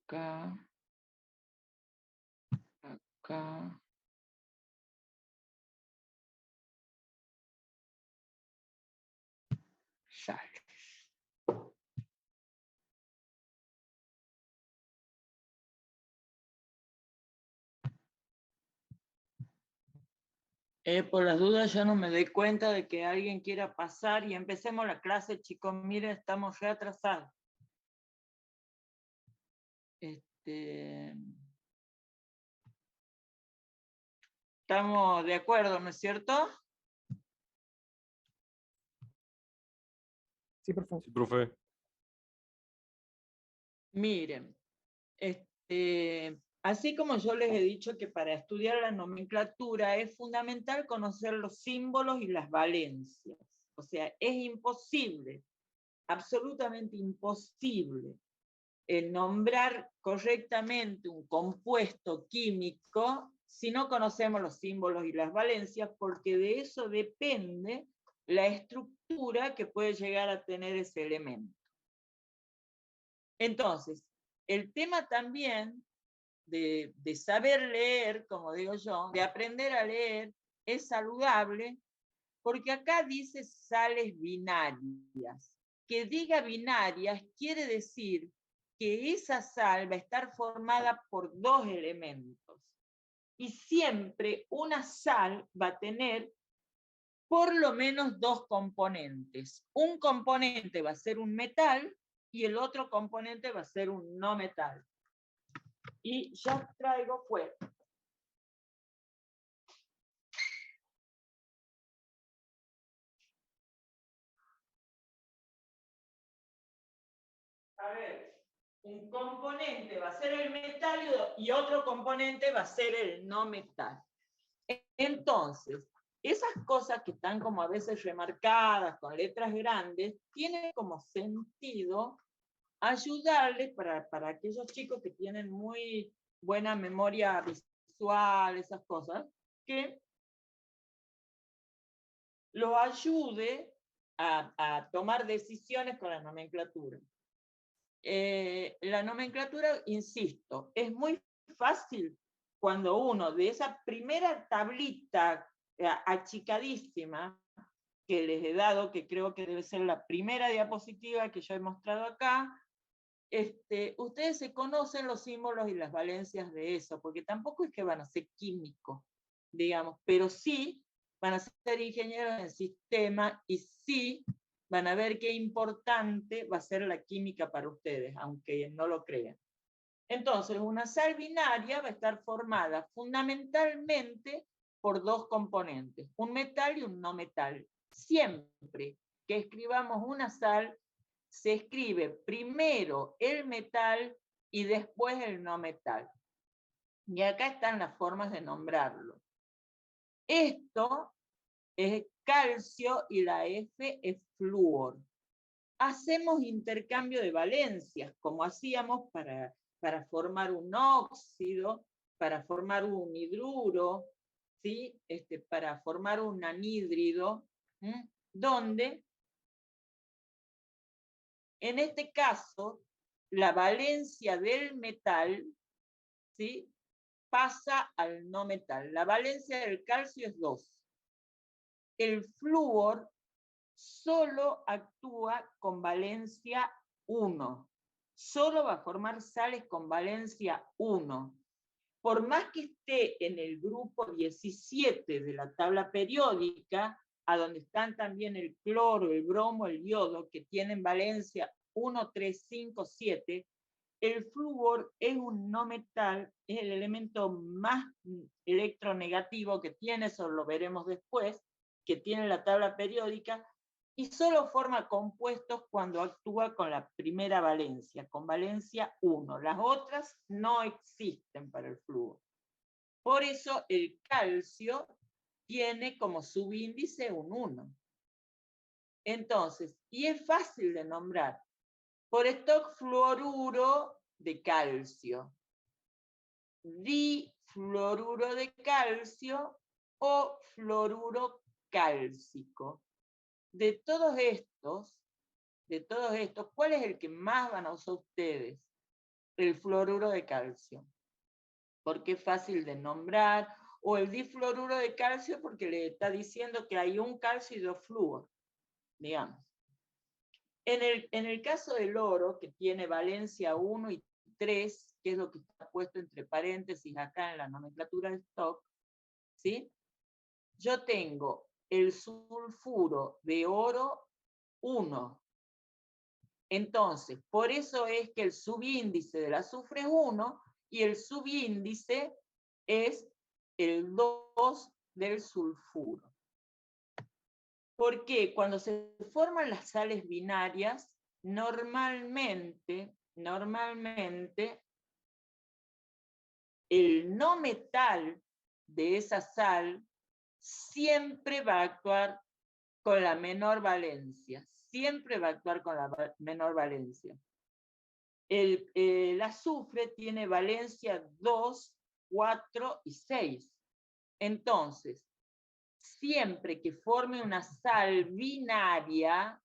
acá, acá. Sales. Por las dudas ya no me doy cuenta de que alguien quiera pasar y empecemos la clase, chicos. Miren, estamos reatrasados. Estamos de acuerdo, ¿no es cierto? Sí, profe. Sí, profe. Miren, así como yo les he dicho que para estudiar la nomenclatura es fundamental conocer los símbolos y las valencias. O sea, es imposible, absolutamente imposible, nombrar correctamente un compuesto químico si no conocemos los símbolos y las valencias, porque de eso depende la estructura que puede llegar a tener ese elemento. Entonces, el tema también de saber leer, como digo yo, de aprender a leer, es saludable, porque acá dice sales binarias. Que diga binarias quiere decir que esa sal va a estar formada por dos elementos. Y siempre una sal va a tener por lo menos dos componentes. Un componente va a ser un metal y el otro componente va a ser un no metal. Y ya traigo fuera. A ver, un componente va a ser el metal y otro componente va a ser el no metal. Entonces, esas cosas que están como a veces remarcadas con letras grandes, tiene como sentido ayudarles para aquellos chicos que tienen muy buena memoria visual, esas cosas, que los ayude a tomar decisiones con la nomenclatura. La nomenclatura, insisto, es muy fácil cuando uno de esa primera tablita achicadísima que les he dado, que creo que debe ser la primera diapositiva que yo he mostrado acá, ustedes se conocen los símbolos y las valencias de eso, porque tampoco es que van a ser químicos, digamos, pero sí van a ser ingenieros en sistema y sí van a ver qué importante va a ser la química para ustedes, aunque no lo crean. Entonces, una sal binaria va a estar formada fundamentalmente por dos componentes, un metal y un no metal. Siempre que escribamos una sal, se escribe primero el metal y después el no metal. Y acá están las formas de nombrarlo. Esto es calcio y la F es flúor. Hacemos intercambio de valencias, como hacíamos para formar un óxido, para formar un hidruro, ¿sí? Para formar un anhídrido, donde en este caso la valencia del metal, ¿sí?, pasa al no metal. La valencia del calcio es 2. El flúor solo actúa con valencia 1. Solo va a formar sales con valencia 1. Por más que esté en el grupo 17 de la tabla periódica, a donde están también el cloro, el bromo, el yodo, que tienen valencia 1, 3, 5, 7, el flúor es un no metal, es el elemento más electronegativo que tiene, eso lo veremos después, que tiene la tabla periódica, y solo forma compuestos cuando actúa con la primera valencia, con valencia 1. Las otras no existen para el flúor. Por eso el calcio tiene como subíndice un 1. Entonces, y es fácil de nombrar, por stock fluoruro de calcio, difluoruro de calcio o fluoruro cálcico. De todos estos, ¿cuál es el que más van a usar ustedes? el fluoruro de calcio, porque es fácil de nombrar, o el difluoruro de calcio porque le está diciendo que hay un calcio y dos flúor, digamos. En el caso del oro, que tiene valencia 1 y 3, que es lo que está puesto entre paréntesis acá en la nomenclatura de stock, ¿sí? Yo tengo el sulfuro de oro 1. Entonces, por eso es que el subíndice del azufre es 1 y el subíndice es el 2 del sulfuro. Porque cuando se forman las sales binarias, normalmente el no metal de esa sal siempre va a actuar con la menor valencia, siempre va a actuar con la menor valencia. El azufre tiene valencia 2, 4 y 6. Entonces, siempre que forme una sal binaria,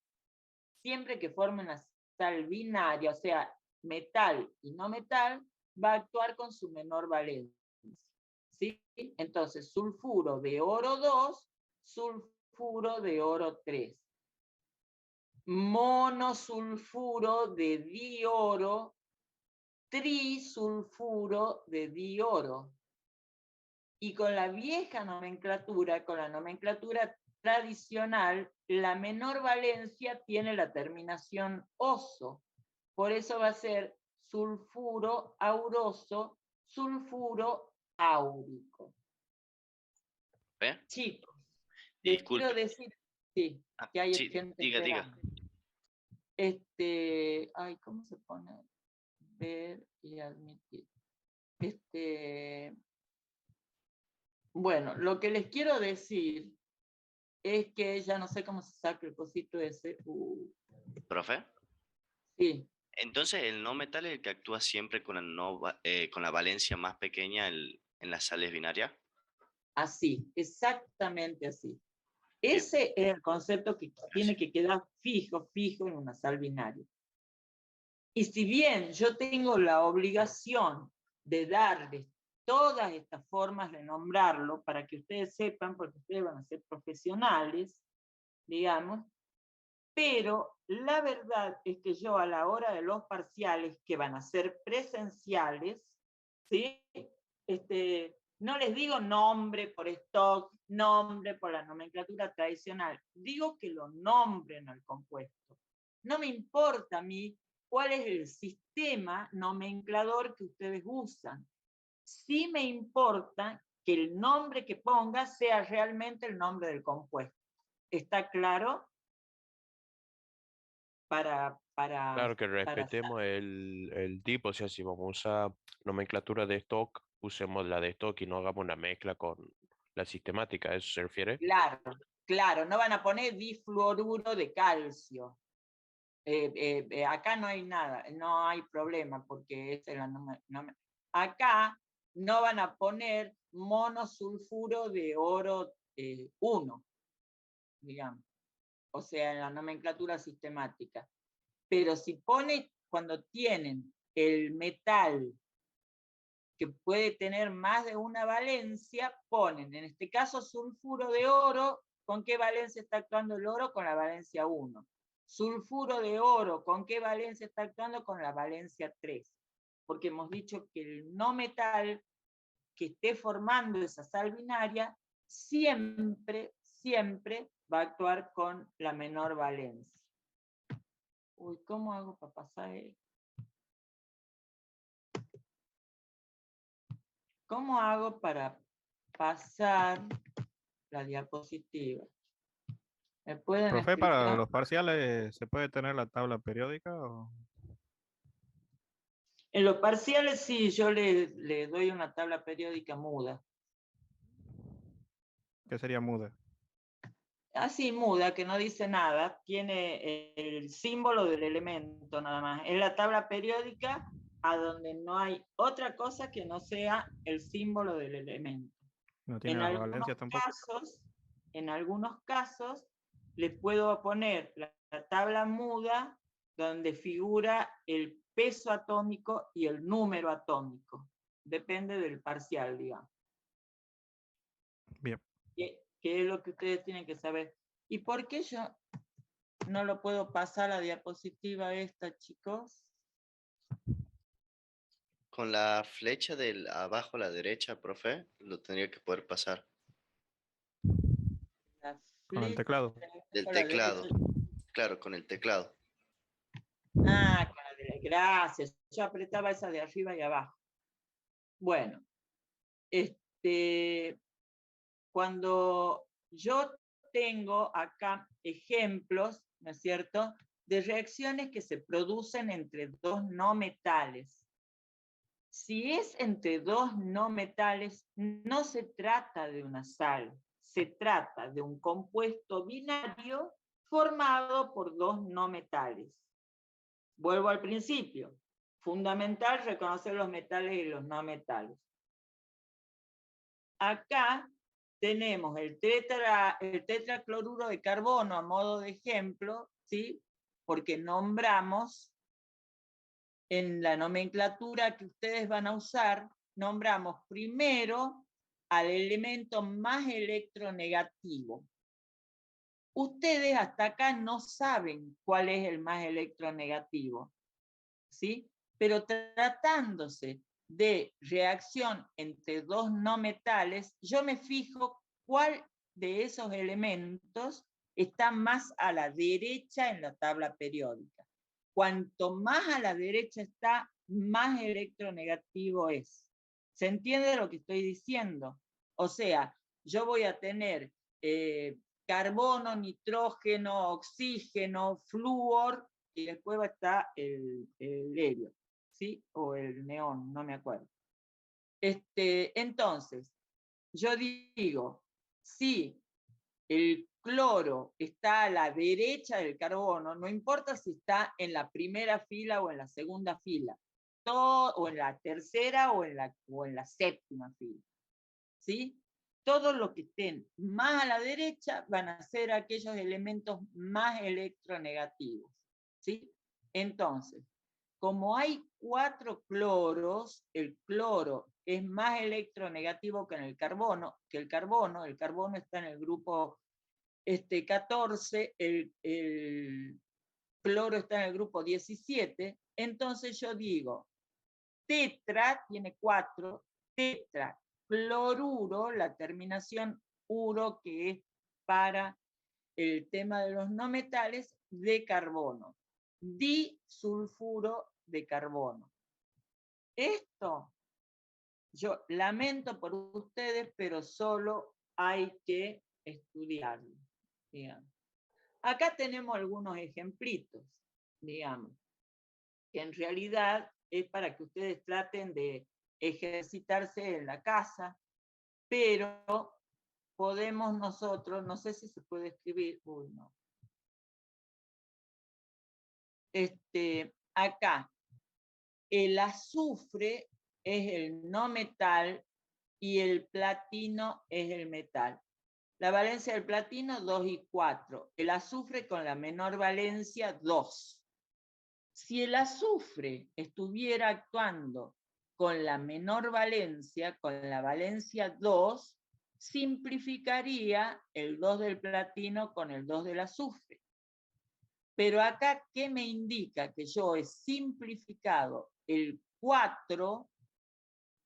o sea, metal y no metal, va a actuar con su menor valencia. ¿Sí? Entonces, sulfuro de oro 2, sulfuro de oro 3. Monosulfuro de dioro, trisulfuro de dioro. Y con la vieja nomenclatura, con la nomenclatura tradicional, la menor valencia tiene la terminación oso. Por eso va a ser sulfuro auroso, sulfuro áurico. Chicos, les quiero decir, sí, que hay gente esperando. Ay, ¿cómo se pone? Ver y admitir. Bueno, lo que les quiero decir es que ya no sé cómo se saca el cosito ese. ¿Profe? Sí. Entonces, el no metal es el que actúa siempre con la valencia más pequeña en las sales binarias. Así, exactamente así. Ese es el concepto que tiene que quedar fijo en una sal binaria. Y si bien yo tengo la obligación de darles todas estas formas de nombrarlo para que ustedes sepan, porque ustedes van a ser profesionales, digamos, pero la verdad es que yo a la hora de los parciales, que van a ser presenciales, ¿sí? No les digo nombre por stock, nombre por la nomenclatura tradicional, digo que lo nombren al compuesto. No me importa a mí cuál es el sistema nomenclador que ustedes usan. Sí me importa que el nombre que ponga sea realmente el nombre del compuesto. ¿Está claro? Claro, que respetemos el tipo, o sea, si vamos a usar nomenclatura de stock, usemos la de stock y no hagamos una mezcla con la sistemática, ¿a eso se refiere? Claro, no van a poner difluoruro de calcio. Acá no hay nada, no hay problema, porque es acá no van a poner monosulfuro de oro 1, digamos, o sea, en la nomenclatura sistemática. Pero si pone, cuando tienen el metal que puede tener más de una valencia, ponen, en este caso, sulfuro de oro. ¿Con qué valencia está actuando el oro? Con la valencia 1. Sulfuro de oro, ¿con qué valencia está actuando? Con la valencia 3. Porque hemos dicho que el no metal que esté formando esa sal binaria siempre va a actuar con la menor valencia. Uy, ¿cómo hago para pasar esto? ¿Cómo hago para pasar la diapositiva? ¿Me pueden Profe, explicar? para los parciales, ¿se puede tener la tabla periódica? O... En los parciales sí, yo le doy una tabla periódica muda. ¿Qué sería muda? Así muda, que no dice nada, tiene el símbolo del elemento nada más. Es la tabla periódica a donde no hay otra cosa que no sea el símbolo del elemento. No tiene las valencias tampoco. En algunos casos, les puedo poner la tabla muda donde figura el peso atómico y el número atómico. Depende del parcial, digamos. Bien. Que es lo que ustedes tienen que saber. ¿Y por qué yo no lo puedo pasar a la diapositiva esta, chicos? Con la flecha del abajo a la derecha, profe, lo tendría que poder pasar. La Con el flecha teclado. Del a la teclado. derecha. Claro, con el teclado. Ah, con la derecha. Gracias. Yo apretaba esa de arriba y abajo. Bueno, cuando yo tengo acá ejemplos, ¿no es cierto?, de reacciones que se producen entre dos no metales. Si es entre dos no metales, no se trata de una sal, se trata de un compuesto binario formado por dos no metales. Vuelvo al principio. Fundamental reconocer los metales y los no metales. Acá tenemos el tetracloruro de carbono a modo de ejemplo, ¿sí? Porque nombramos en la nomenclatura que ustedes van a usar, nombramos primero al elemento más electronegativo. Ustedes hasta acá no saben cuál es el más electronegativo, ¿sí? Pero tratándose de reacción entre dos no metales, yo me fijo cuál de esos elementos está más a la derecha en la tabla periódica. Cuanto más a la derecha está, más electronegativo es. ¿Se entiende lo que estoy diciendo? O sea, yo voy a tener carbono, nitrógeno, oxígeno, flúor, y después va a estar el helio, ¿sí? O el neón, no me acuerdo. Entonces, yo digo, si el cloro está a la derecha del carbono, no importa si está en la primera fila o en la segunda fila, o en la tercera o en la séptima fila, ¿sí? Todos los que estén más a la derecha van a ser aquellos elementos más electronegativos, ¿sí? Entonces, como hay 4 cloros, el cloro es más electronegativo que el carbono está en el grupo 14, el cloro está en el grupo 17, entonces yo digo, tetra tiene 4, tetra, cloruro, la terminación uro, que es para el tema de los no metales, de carbono, disulfuro de carbono. Esto, yo lamento por ustedes, pero solo hay que estudiarlo, digamos. Acá tenemos algunos ejemplitos, digamos, que en realidad es para que ustedes traten de ejercitarse en la casa, pero podemos nosotros, no sé si se puede escribir, uy, no. Acá, el azufre es el no metal y el platino es el metal. La valencia del platino, 2 y 4. El azufre con la menor valencia, 2. Si el azufre estuviera actuando con la menor valencia, con la valencia 2, simplificaría el 2 del platino con el 2 del azufre. Pero acá, ¿qué me indica? Que yo he simplificado el 4,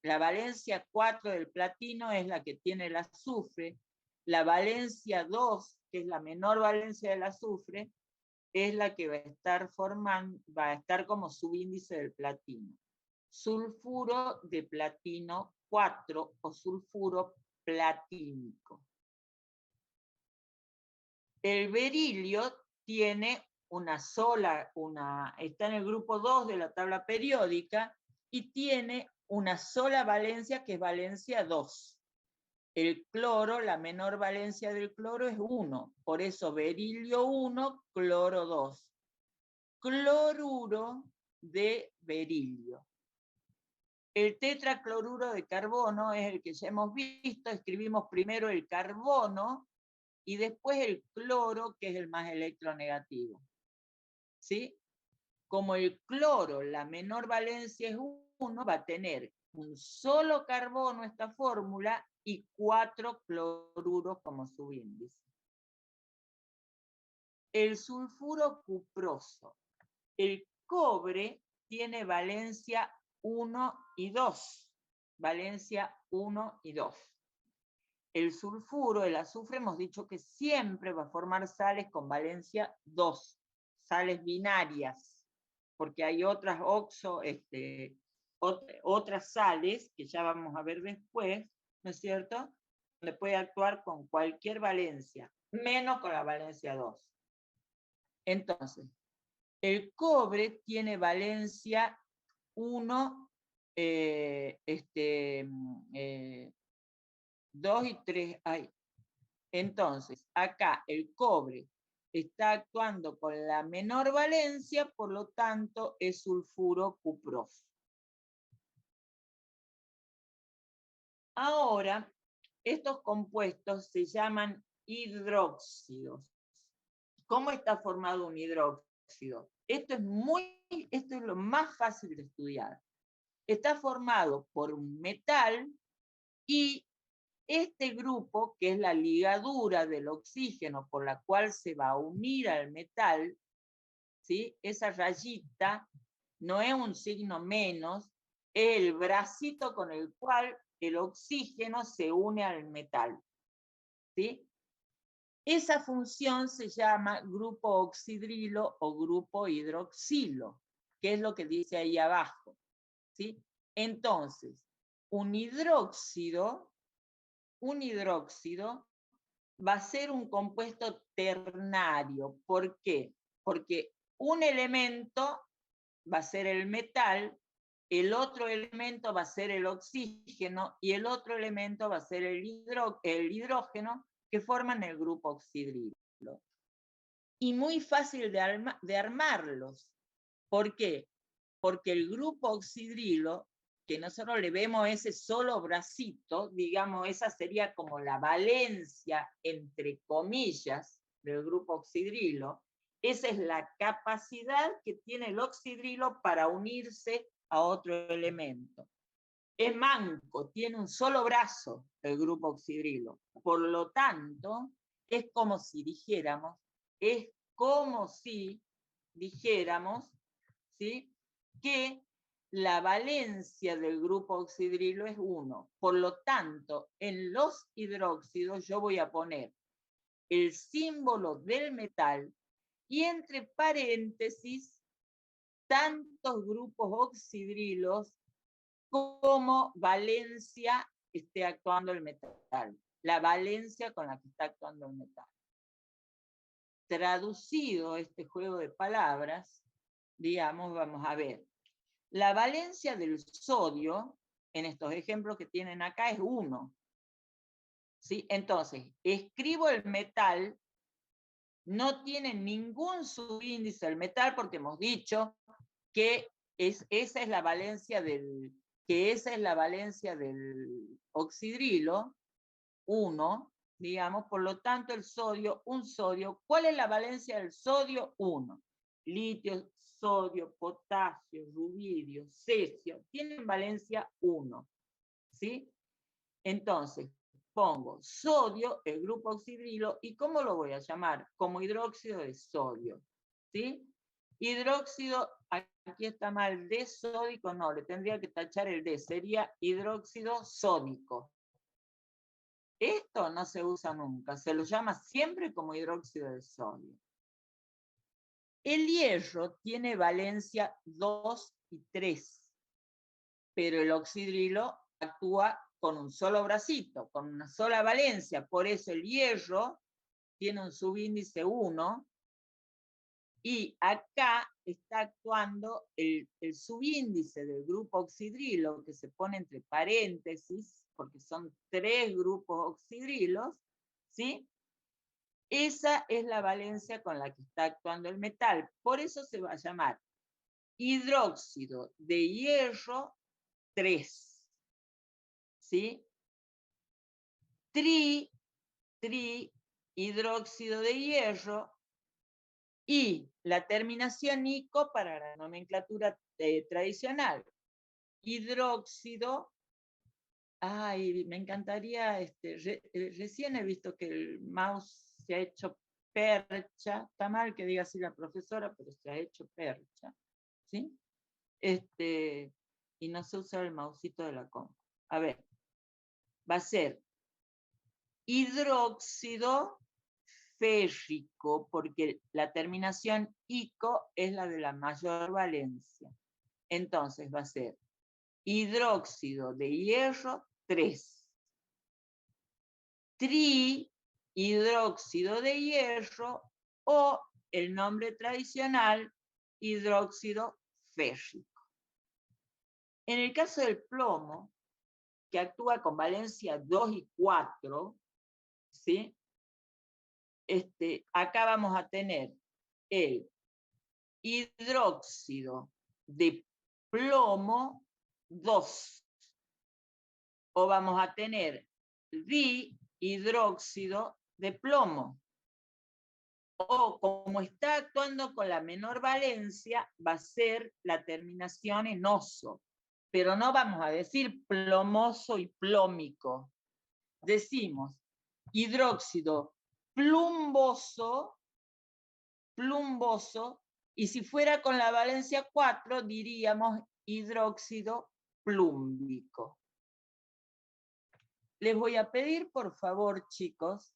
la valencia 4 del platino es la que tiene el azufre, la valencia 2, que es la menor valencia del azufre, es la que va a estar como subíndice del platino. Sulfuro de platino 4 o sulfuro platínico. El berilio tiene está en el grupo 2 de la tabla periódica y tiene una sola valencia, que es valencia 2. El cloro, la menor valencia del cloro es 1, por eso berilio 1, cloro 2. Cloruro de berilio. El tetracloruro de carbono es el que ya hemos visto, escribimos primero el carbono y después el cloro, que es el más electronegativo. ¿Sí? como el cloro, la menor valencia es 1, va a tener un solo carbono esta fórmula y 4 cloruros como subíndice. El sulfuro cuproso. El cobre tiene valencia 1 y 2. Valencia 1 y 2. El sulfuro, el azufre, hemos dicho que siempre va a formar sales con valencia 2, sales binarias, porque hay otras otras sales, que ya vamos a ver después, ¿no es cierto?, donde puede actuar con cualquier valencia, menos con la valencia 2. Entonces, el cobre tiene valencia 1, 2 y 3. Entonces, acá el cobre está actuando con la menor valencia, por lo tanto es sulfuro cuproso. Ahora, estos compuestos se llaman hidróxidos. ¿Cómo está formado un hidróxido? Esto es lo más fácil de estudiar. Está formado por un metal y este grupo, que es la ligadura del oxígeno por la cual se va a unir al metal, ¿sí?, esa rayita no es un signo menos, es el bracito con el cual el oxígeno se une al metal, ¿sí? Esa función se llama grupo oxidrilo o grupo hidroxilo, que es lo que dice ahí abajo, ¿sí? Entonces, un hidróxido va a ser un compuesto ternario. ¿Por qué? Porque un elemento va a ser el metal, el otro elemento va a ser el oxígeno y el otro elemento va a ser el hidrógeno, que forman el grupo oxidrilo. Y muy fácil de armarlos. ¿Por qué? Porque el grupo oxidrilo, que nosotros le vemos ese solo bracito, digamos, esa sería como la valencia, entre comillas, del grupo oxidrilo. Esa es la capacidad que tiene el oxidrilo para unirse a otro elemento. Es manco, tiene un solo brazo el grupo oxidrilo. Por lo tanto, es como si dijéramos, ¿sí?, que la valencia del grupo oxidrilo es 1. Por lo tanto, en los hidróxidos yo voy a poner el símbolo del metal y entre paréntesis tantos grupos oxidrilos como valencia esté actuando el metal, la valencia con la que está actuando el metal. Traducido este juego de palabras, digamos, vamos a ver. La valencia del sodio, en estos ejemplos que tienen acá, es 1. ¿Sí? Entonces, escribo el metal, no tiene ningún subíndice el metal, porque hemos dicho que esa es la valencia del oxidrilo, 1, digamos, por lo tanto el sodio, un sodio. ¿Cuál es la valencia del sodio? 1. Litio, sodio, potasio, rubidio, cesio, tienen valencia 1, ¿sí? Entonces, pongo sodio, el grupo oxidrilo, ¿y cómo lo voy a llamar? Como hidróxido de sodio, ¿sí? Hidróxido, aquí está mal, de sódico, no, le tendría que tachar el D, sería hidróxido sódico. Esto no se usa nunca, se lo llama siempre como hidróxido de sodio. El hierro tiene valencia 2 y 3, pero el oxidrilo actúa con un solo bracito, con una sola valencia, por eso el hierro tiene un subíndice 1, y acá está actuando el subíndice del grupo oxidrilo, que se pone entre paréntesis, porque son 3 grupos oxidrilos, ¿sí? Esa es la valencia con la que está actuando el metal. Por eso se va a llamar hidróxido de hierro 3. ¿Sí? Trihidróxido de hierro Y la terminación ico para la nomenclatura tradicional. Hidróxido. Ay, me encantaría, recién he visto que el mouse se ha hecho percha. Está mal que diga así la profesora, pero se ha hecho percha. ¿Sí? Y no se usa el mousito de la compu. A ver, va a ser hidróxido férrico, porque la terminación ico es la de la mayor valencia. Entonces va a ser hidróxido de hierro 3. Trihidróxido de hierro o el nombre tradicional hidróxido férrico. En el caso del plomo, que actúa con valencia 2 y 4, ¿sí? Acá vamos a tener el hidróxido de plomo 2. O vamos a tener dihidróxido de plomo. O como está actuando con la menor valencia, va a ser la terminación en oso. Pero no vamos a decir plomoso y plómico. Decimos hidróxido plumboso, y si fuera con la valencia 4, diríamos hidróxido plúmbico. Les voy a pedir, por favor, chicos,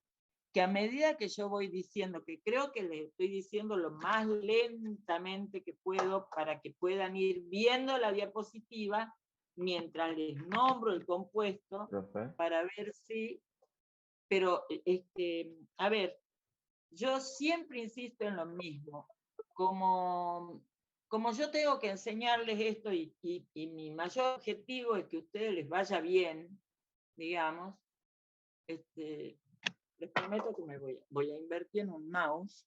que a medida que yo voy diciendo, que creo que les estoy diciendo lo más lentamente que puedo para que puedan ir viendo la diapositiva mientras les nombro el compuesto, para ver si... Pero, a ver, yo siempre insisto en lo mismo. Como yo tengo que enseñarles esto y mi mayor objetivo es que a ustedes les vaya bien, digamos, les prometo que me voy a invertir en un mouse,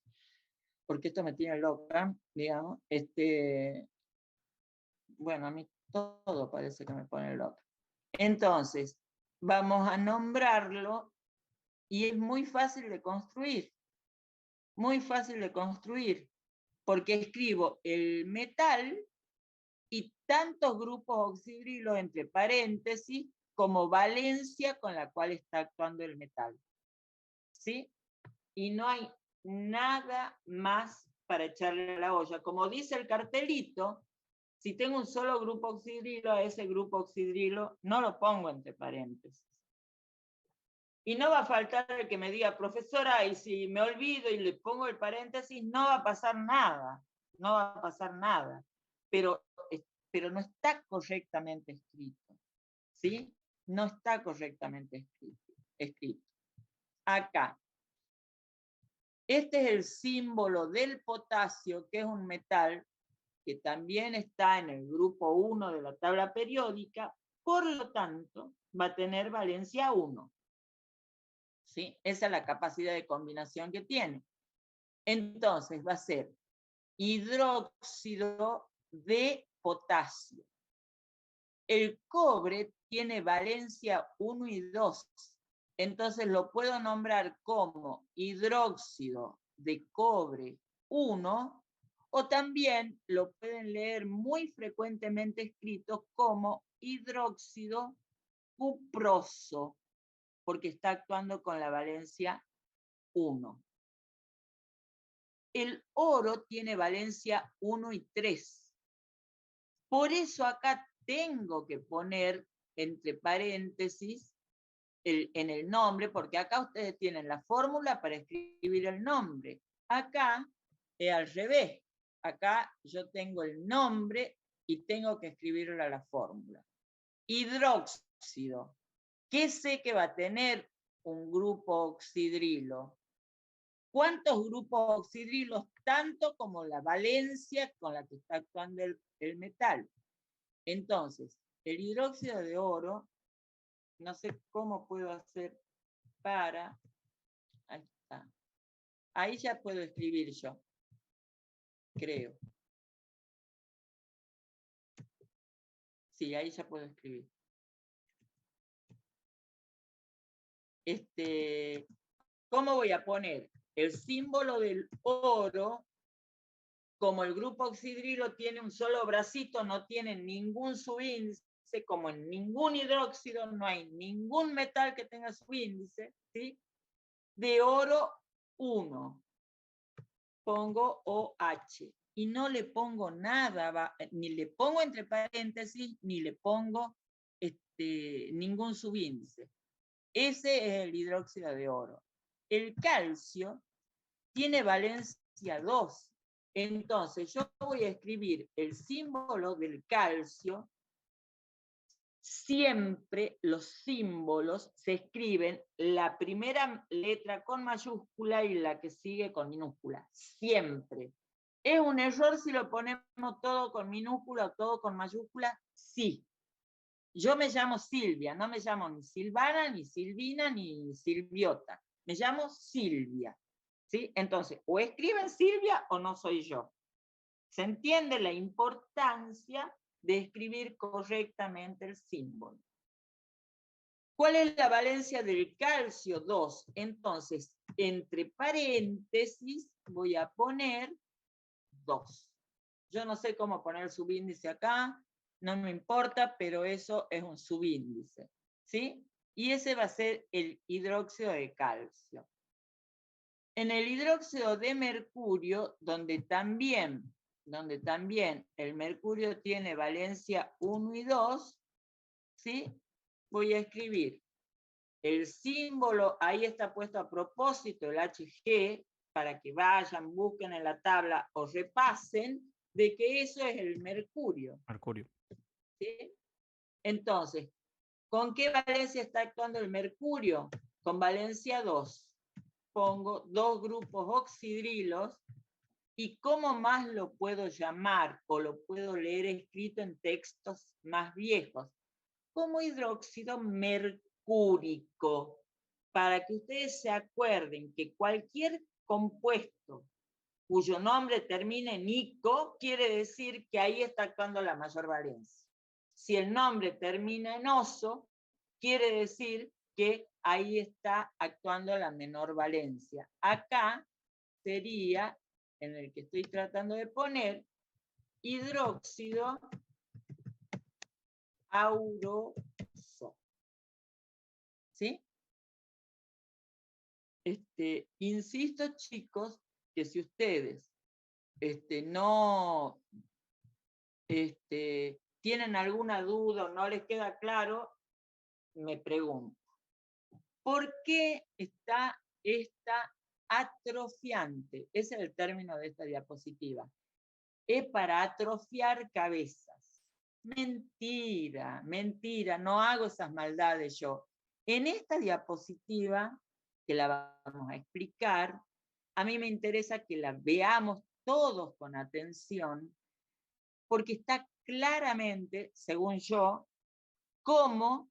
porque esto me tiene loca, digamos. Bueno, a mí todo parece que me pone loca. Entonces, vamos a nombrarlo y es muy fácil de construir. Muy fácil de construir, porque escribo el metal y tantos grupos oxidrilos entre paréntesis como valencia con la cual está actuando el metal. ¿Sí? Y no hay nada más para echarle a la olla. Como dice el cartelito, si tengo un solo grupo oxidrilo, a ese grupo oxidrilo no lo pongo entre paréntesis. Y no va a faltar el que me diga, profesora, y si me olvido y le pongo el paréntesis, no va a pasar nada. No va a pasar nada. Pero no está correctamente escrito. ¿Sí? No está correctamente escrito. Acá. Este es el símbolo del potasio, que es un metal que también está en el grupo 1 de la tabla periódica, por lo tanto, va a tener valencia 1. ¿Sí? Esa es la capacidad de combinación que tiene. Entonces va a ser hidróxido de potasio. El cobre tiene valencia 1 y 2. Entonces lo puedo nombrar como hidróxido de cobre 1, o también lo pueden leer muy frecuentemente escrito como hidróxido cuproso, porque está actuando con la valencia 1. El oro tiene valencia 1 y 3. Por eso acá tengo que poner entre paréntesis en el nombre, porque acá ustedes tienen la fórmula para escribir el nombre. Acá es al revés. Acá yo tengo el nombre y tengo que escribirlo a la fórmula. Hidróxido. ¿Qué sé que va a tener un grupo oxidrilo? ¿Cuántos grupos oxidrilos? Tanto como la valencia con la que está actuando el metal. Entonces, el hidróxido de oro, no sé cómo puedo hacer para... Ahí está. Ahí ya puedo escribir yo, creo. Sí, ahí ya puedo escribir. ¿Cómo voy a poner el símbolo del oro como el grupo oxidrilo tiene un solo bracito, no tiene ningún subíndice, como en ningún hidróxido no hay ningún metal que tenga subíndice, ¿sí? De oro 1. Pongo OH. Y no le pongo nada, ni le pongo entre paréntesis, ni le pongo ningún subíndice. Ese es el hidróxido de oro. El calcio tiene valencia 2. Entonces yo voy a escribir el símbolo del calcio. Siempre los símbolos se escriben la primera letra con mayúscula y la que sigue con minúscula. Siempre. ¿Es un error si lo ponemos todo con minúscula o todo con mayúscula? Sí. Yo me llamo Silvia, no me llamo ni Silvana, ni Silvina, ni Silviota. Me llamo Silvia. ¿Sí? Entonces, o escriben Silvia o no soy yo. ¿Se entiende la importancia de escribir correctamente el símbolo? ¿Cuál es la valencia del calcio? 2. Entonces, entre paréntesis voy a poner 2. Yo no sé cómo poner subíndice acá, no me importa, pero eso es un subíndice, ¿sí? Y ese va a ser el hidróxido de calcio. En el hidróxido de mercurio, donde también el mercurio tiene valencia 1 y 2, ¿sí? Voy a escribir el símbolo, ahí está puesto a propósito el HG, para que vayan, busquen en la tabla o repasen de que eso es el mercurio. Mercurio. ¿Sí? Entonces, ¿con qué valencia está actuando el mercurio? Con valencia 2. Pongo 2 grupos oxidrilos. ¿Y cómo más lo puedo llamar o lo puedo leer escrito en textos más viejos? Como hidróxido mercúrico, para que ustedes se acuerden que cualquier compuesto cuyo nombre termine en ico, quiere decir que ahí está actuando la mayor valencia. Si el nombre termina en oso, quiere decir que ahí está actuando la menor valencia. Acá sería, en el que estoy tratando de poner, hidróxido auroso. ¿Sí? Insisto, chicos, que si ustedes no tienen alguna duda o no les queda claro, me preguntan. ¿Por qué está esta atrofiante? Ese es el término de esta diapositiva. Es para atrofiar cabezas. Mentira, mentira, no hago esas maldades yo. En esta diapositiva, que la vamos a explicar, a mí me interesa que la veamos todos con atención, porque está claramente, según yo, cómo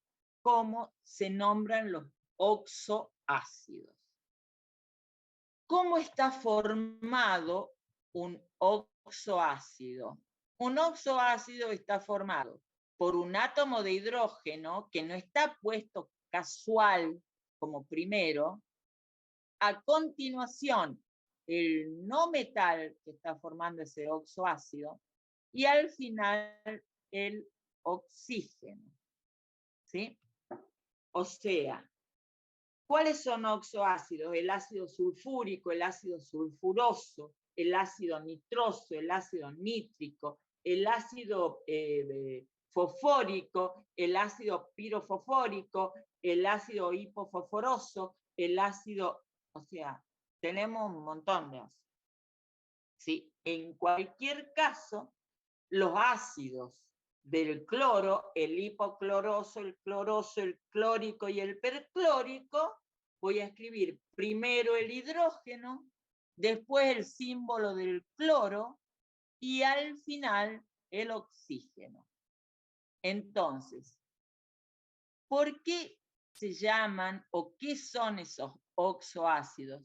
se nombran los oxoácidos. ¿Cómo está formado un oxoácido? Un oxoácido está formado por un átomo de hidrógeno que no está puesto casual como primero. A continuación, el no metal que está formando ese oxoácido, y al final el oxígeno. ¿Sí? O sea, ¿cuáles son oxoácidos? El ácido sulfúrico, el ácido sulfuroso, el ácido nitroso, el ácido nítrico, el ácido fosfórico, el ácido pirofosfórico, el ácido hipofosforoso, el ácido, o sea, tenemos un montón de ácidos. ¿Sí? En cualquier caso, los ácidos del cloro, el hipocloroso, el cloroso, el clórico y el perclórico, voy a escribir primero el hidrógeno, después el símbolo del cloro y al final el oxígeno. Entonces, ¿por qué se llaman o qué son esos oxoácidos?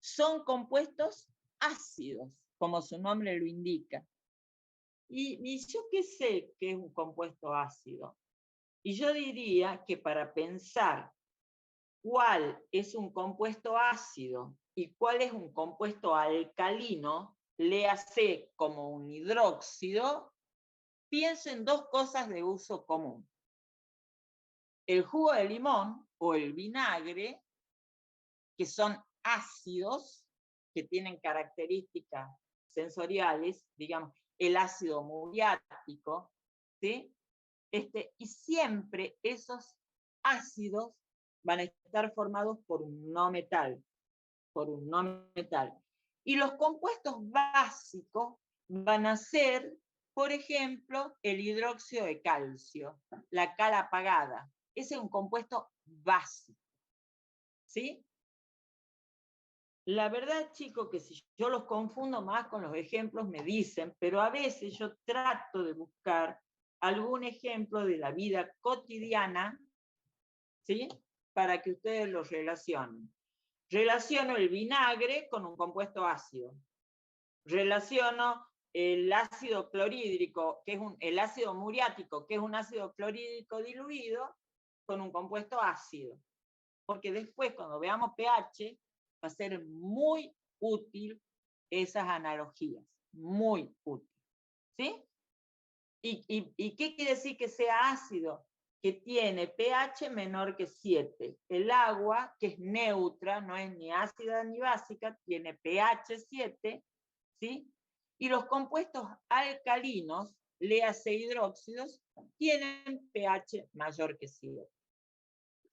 Son compuestos ácidos, como su nombre lo indica. Y yo qué sé qué es un compuesto ácido. Y yo diría que para pensar cuál es un compuesto ácido y cuál es un compuesto alcalino, léase como un hidróxido, pienso en dos cosas de uso común. El jugo de limón o el vinagre, que son ácidos, que tienen características sensoriales, digamos, el ácido muriático, ¿sí? Y siempre esos ácidos van a estar formados por un no metal, Y los compuestos básicos van a ser, por ejemplo, el hidróxido de calcio, la cal apagada. Ese es un compuesto básico, ¿sí? La verdad, chicos, que si yo los confundo más con los ejemplos, me dicen, pero a veces yo trato de buscar algún ejemplo de la vida cotidiana, ¿sí? Para que ustedes los relacionen. Relaciono el vinagre con un compuesto ácido. Relaciono el ácido clorhídrico, que es el ácido muriático, que es un ácido clorhídrico diluido, con un compuesto ácido. Porque después, cuando veamos pH, va a ser muy útil esas analogías, muy útil. ¿Sí? ¿Y qué quiere decir que sea ácido? Que tiene pH menor que 7. El agua, que es neutra, no es ni ácida ni básica, tiene pH 7, ¿sí? Y los compuestos alcalinos, léase hidróxidos, tienen pH mayor que 7.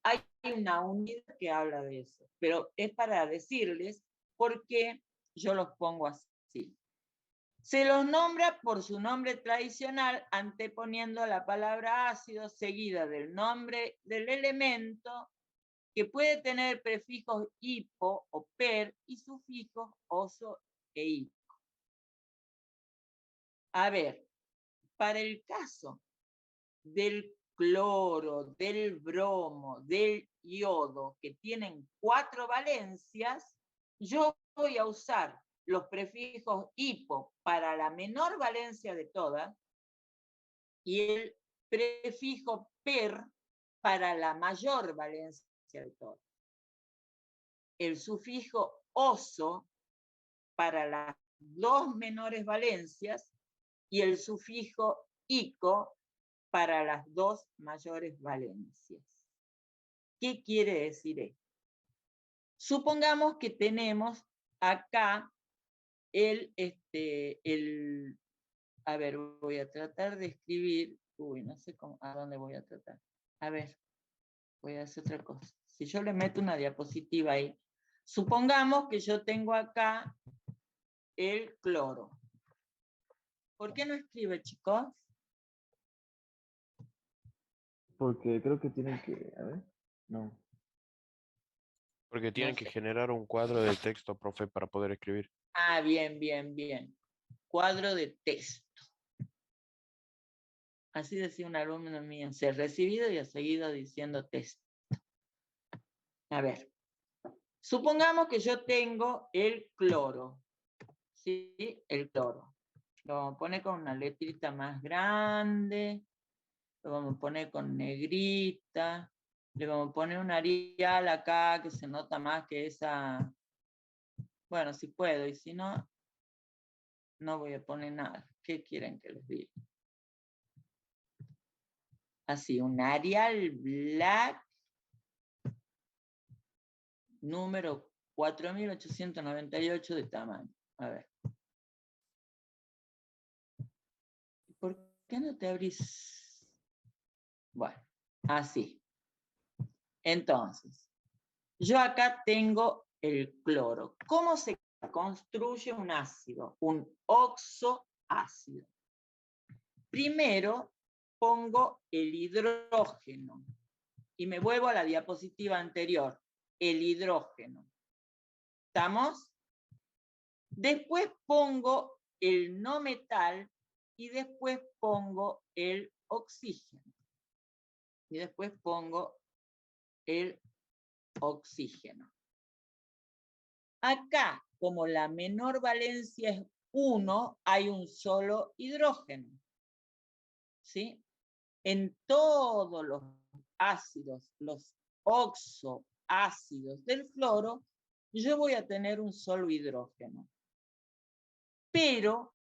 Hay una unidad que habla de eso, pero es para decirles por qué yo los pongo así. Se los nombra por su nombre tradicional, anteponiendo la palabra ácido seguida del nombre del elemento, que puede tener prefijos hipo o per y sufijos oso e ico. A ver, para el caso del cloro, del bromo, del yodo, que tienen 4 valencias, yo voy a usar los prefijos hipo para la menor valencia de todas y el prefijo per para la mayor valencia de todas. El sufijo oso para las 2 menores valencias y el sufijo ico para las 2 mayores valencias. ¿Qué quiere decir esto? Supongamos que tenemos acá a ver, voy a tratar de escribir, no sé a dónde voy a tratar. A ver, voy a hacer otra cosa. Si yo le meto una diapositiva ahí, supongamos que yo tengo acá el cloro. ¿Por qué no escribe, chicos? Porque creo que tienen que, a ver, no. Porque tienen que generar un cuadro de texto, profe, para poder escribir. Ah, bien, bien, bien. Cuadro de texto. Así decía un alumno mío, se ha recibido y ha seguido diciendo texto. A ver, supongamos que yo tengo el cloro, ¿sí? El cloro. Lo vamos a poner con una letrita más grande, lo vamos a poner con negrita, le vamos a poner un Arial acá que se nota más que esa. Bueno, si puedo, y si no, no voy a poner nada. ¿Qué quieren que les diga? Así, un Arial Black número 4898 de tamaño. A ver. ¿Por qué no te abrís? Bueno, así. Entonces, yo acá tengo el cloro. ¿Cómo se construye un ácido? Un oxoácido. Primero pongo el hidrógeno y me vuelvo a la diapositiva anterior. El hidrógeno. ¿Estamos? Después pongo el no metal y después pongo el oxígeno. Y después pongo el oxígeno. Acá, como la menor valencia es 1, hay un solo hidrógeno. ¿Sí? En todos los ácidos, los oxoácidos del fluoro, yo voy a tener un solo hidrógeno. pero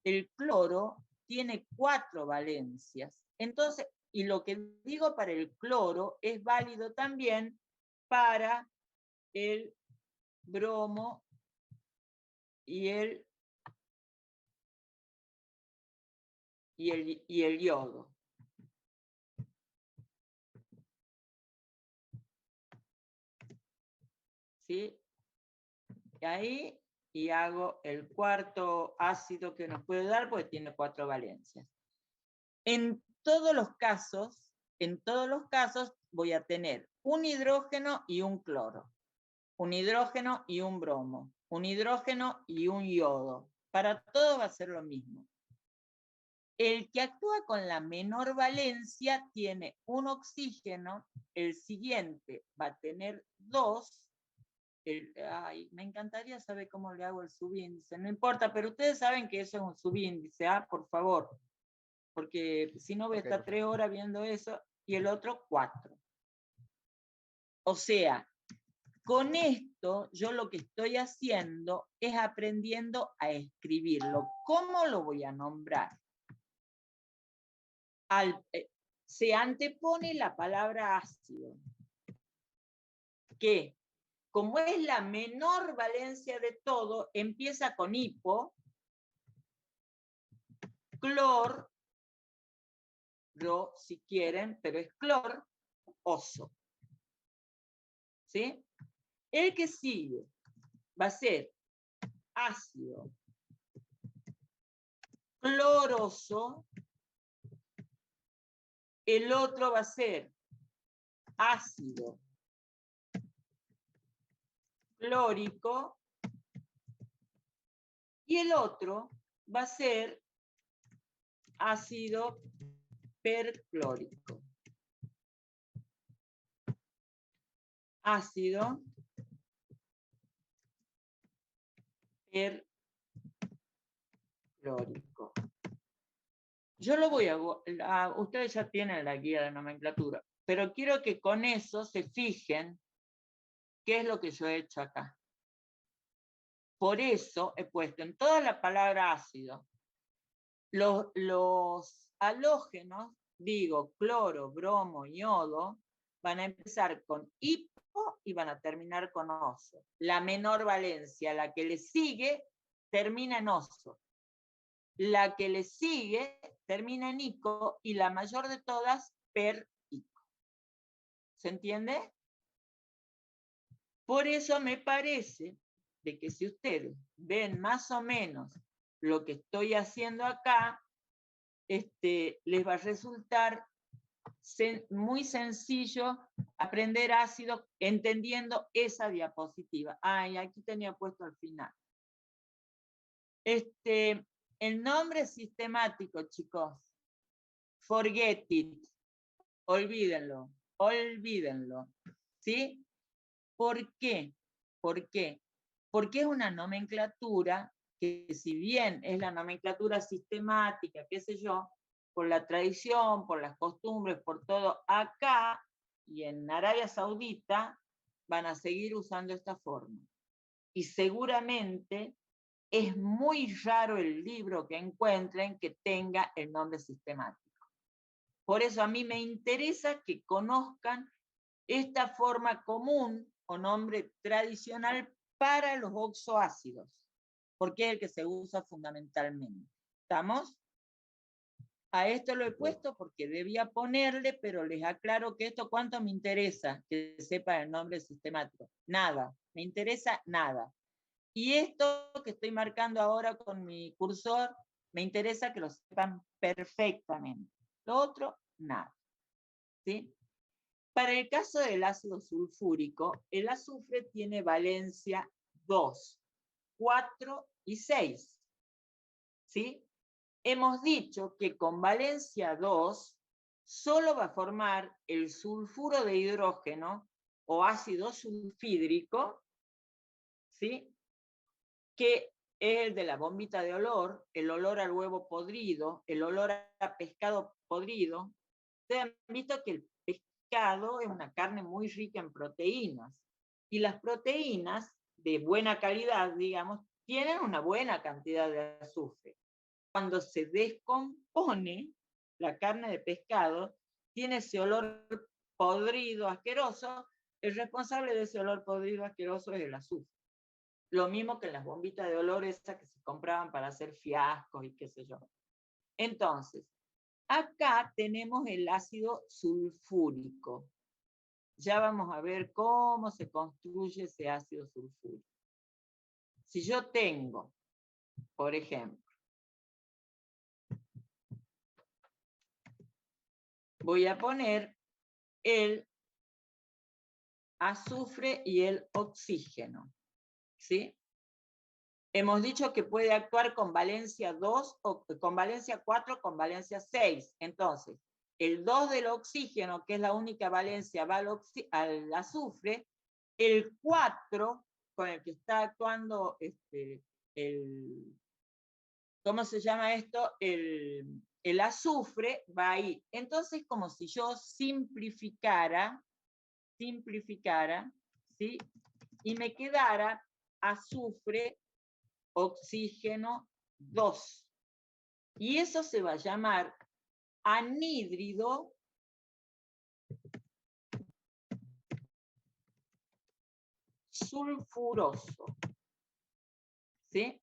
el cloro tiene 4 valencias. Entonces, y lo que digo para el cloro es válido también para el bromo y el yodo. ¿Sí? Y ahí, y hago el cuarto ácido que nos puede dar, porque tiene 4 valencias. En todos los casos voy a tener un hidrógeno y un cloro, un hidrógeno y un bromo, un hidrógeno y un yodo. Para todo va a ser lo mismo. El que actúa con la menor valencia tiene un oxígeno, el siguiente va a tener 2. Me encantaría saber cómo le hago el subíndice, no importa, pero ustedes saben que eso es un subíndice, por favor, porque si no voy a estar 3 horas viendo eso, y el otro 4. O sea, con esto yo lo que estoy haciendo es aprendiendo a escribirlo. ¿Cómo lo voy a nombrar? Se antepone la palabra ácido, que como es la menor valencia de todo, empieza con hipo, clor, si quieren, pero es clor, oso. ¿Sí? El que sigue va a ser ácido cloroso, el otro va a ser ácido clórico y el otro va a ser ácido perclórico. Ácido perclórico. Yo lo voy a ustedes ya tienen la guía de nomenclatura, pero quiero que con eso se fijen qué es lo que yo he hecho acá. Por eso he puesto en toda la palabra ácido los halógenos, digo cloro, bromo, yodo, van a empezar con hipo y van a terminar con oso. La menor valencia, la que le sigue, termina en oso. La que le sigue termina en ico y la mayor de todas per ico. ¿Se entiende? Por eso me parece de que si ustedes ven más o menos lo que estoy haciendo acá, les va a resultar muy sencillo aprender ácido entendiendo esa diapositiva. Y aquí tenía puesto al final. El nombre sistemático, chicos, forget it, olvídenlo, ¿sí? ¿Por qué? ¿Por qué? Porque es una nomenclatura que, si bien es la nomenclatura sistemática, qué sé yo, por la tradición, por las costumbres, por todo, acá y en Arabia Saudita van a seguir usando esta forma. Y seguramente es muy raro el libro que encuentren que tenga el nombre sistemático. Por eso a mí me interesa que conozcan esta forma común o nombre tradicional para los oxoácidos, porque es el que se usa fundamentalmente. ¿Estamos? A esto lo he puesto porque debía ponerle, pero les aclaro que esto, ¿cuánto me interesa que sepa el nombre sistemático? Nada, me interesa nada. Y esto que estoy marcando ahora con mi cursor, me interesa que lo sepan perfectamente. Lo otro, nada. ¿Sí? Para el caso del ácido sulfúrico, el azufre tiene valencia 2, 4 y 6. ¿Sí? Hemos dicho que con valencia 2 solo va a formar el sulfuro de hidrógeno o ácido sulfídrico, ¿sí? Que es el de la bombita de olor, el olor al huevo podrido, el olor a pescado podrido. Ustedes han visto que el pescado es una carne muy rica en proteínas, y las proteínas de buena calidad, digamos, tienen una buena cantidad de azufre. Cuando se descompone la carne de pescado, tiene ese olor podrido, asqueroso. El responsable de ese olor podrido, asqueroso es el azufre. Lo mismo que en las bombitas de olor esas que se compraban para hacer fiascos y qué sé yo. Entonces, acá tenemos el ácido sulfúrico. Ya vamos a ver cómo se construye ese ácido sulfúrico. Si yo tengo, por ejemplo, voy a poner el azufre y el oxígeno, ¿sí? Hemos dicho que puede actuar con valencia 2, o con valencia 4, con valencia 6. Entonces, el 2 del oxígeno, que es la única valencia, va al azufre. El 4, con el que está actuando ¿cómo se llama esto? El azufre va ahí. Entonces, como si yo simplificara, ¿sí? Y me quedara azufre, oxígeno 2. Y eso se va a llamar anhídrido sulfuroso. ¿Sí?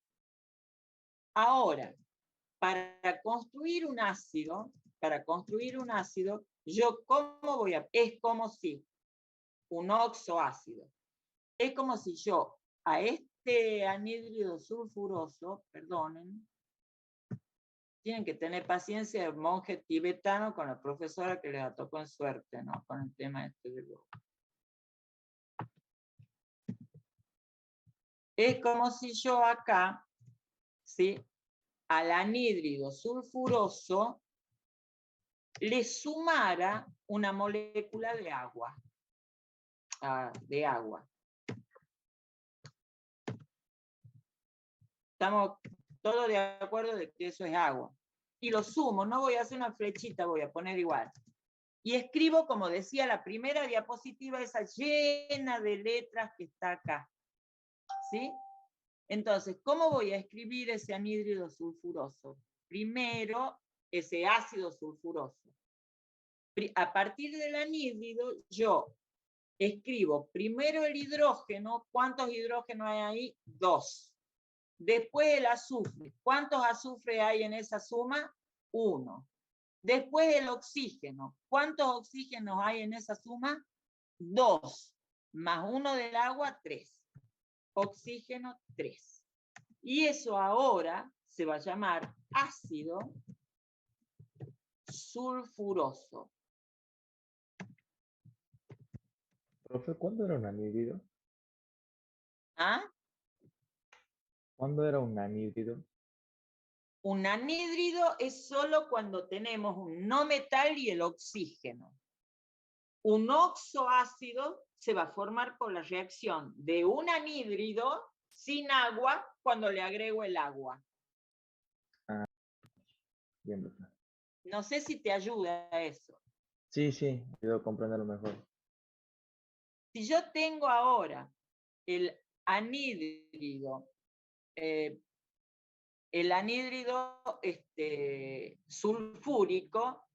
Ahora, para construir un ácido, yo ¿cómo voy a? Es como si un oxoácido. Es como si yo a este anhídrido sulfuroso, perdonen, tienen que tener paciencia el monje tibetano con la profesora que les tocó en suerte, ¿no? Con el tema este de lo. Es como si yo acá, ¿sí? Al anhídrido sulfuroso le sumara una molécula de agua. Estamos todos de acuerdo de que eso es agua. Y lo sumo, no voy a hacer una flechita, voy a poner igual. Y escribo, como decía la primera diapositiva, esa llena de letras que está acá. ¿Sí? Entonces, ¿cómo voy a escribir ese anhídrido sulfuroso? Primero, ese ácido sulfuroso. A partir del anhídrido, yo escribo primero el hidrógeno. ¿Cuántos hidrógenos hay ahí? 2. Después el azufre. ¿Cuántos azufres hay en esa suma? 1. Después el oxígeno. ¿Cuántos oxígenos hay en esa suma? 2. Más 1 del agua, 3. Oxígeno, 3. Y eso ahora se va a llamar ácido sulfuroso. Profe, ¿cuándo era un anhídrido? ¿Ah? ¿Cuándo era un anhídrido? Un anhídrido es solo cuando tenemos un no metal y el oxígeno. Un oxoácido se va a formar por la reacción de un anhídrido sin agua cuando le agrego el agua. Ah, bien, profe. No sé si te ayuda eso. Sí, ayudo a comprenderlo mejor. Si yo tengo ahora el anhídrido sulfúrico,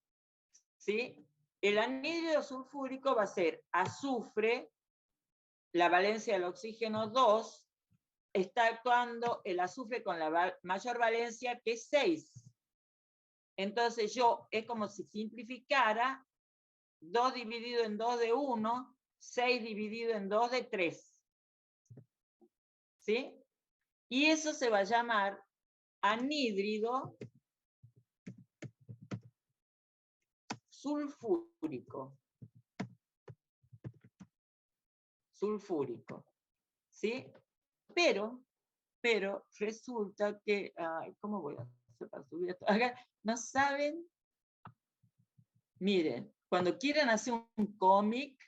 ¿sí? El anhídrido sulfúrico va a ser azufre, la valencia del oxígeno 2, está actuando el azufre con la mayor valencia, que es 6. Entonces es como si simplificara 2 dividido en 2 de 1, 6 dividido en 2 de 3. ¿Sí? Y eso se va a llamar anhídrido sulfúrico. ¿Sí? Pero resulta que, ¿cómo voy a hacer para subir esto? Acá, ¿no saben? Miren, cuando quieran hacer un cómic,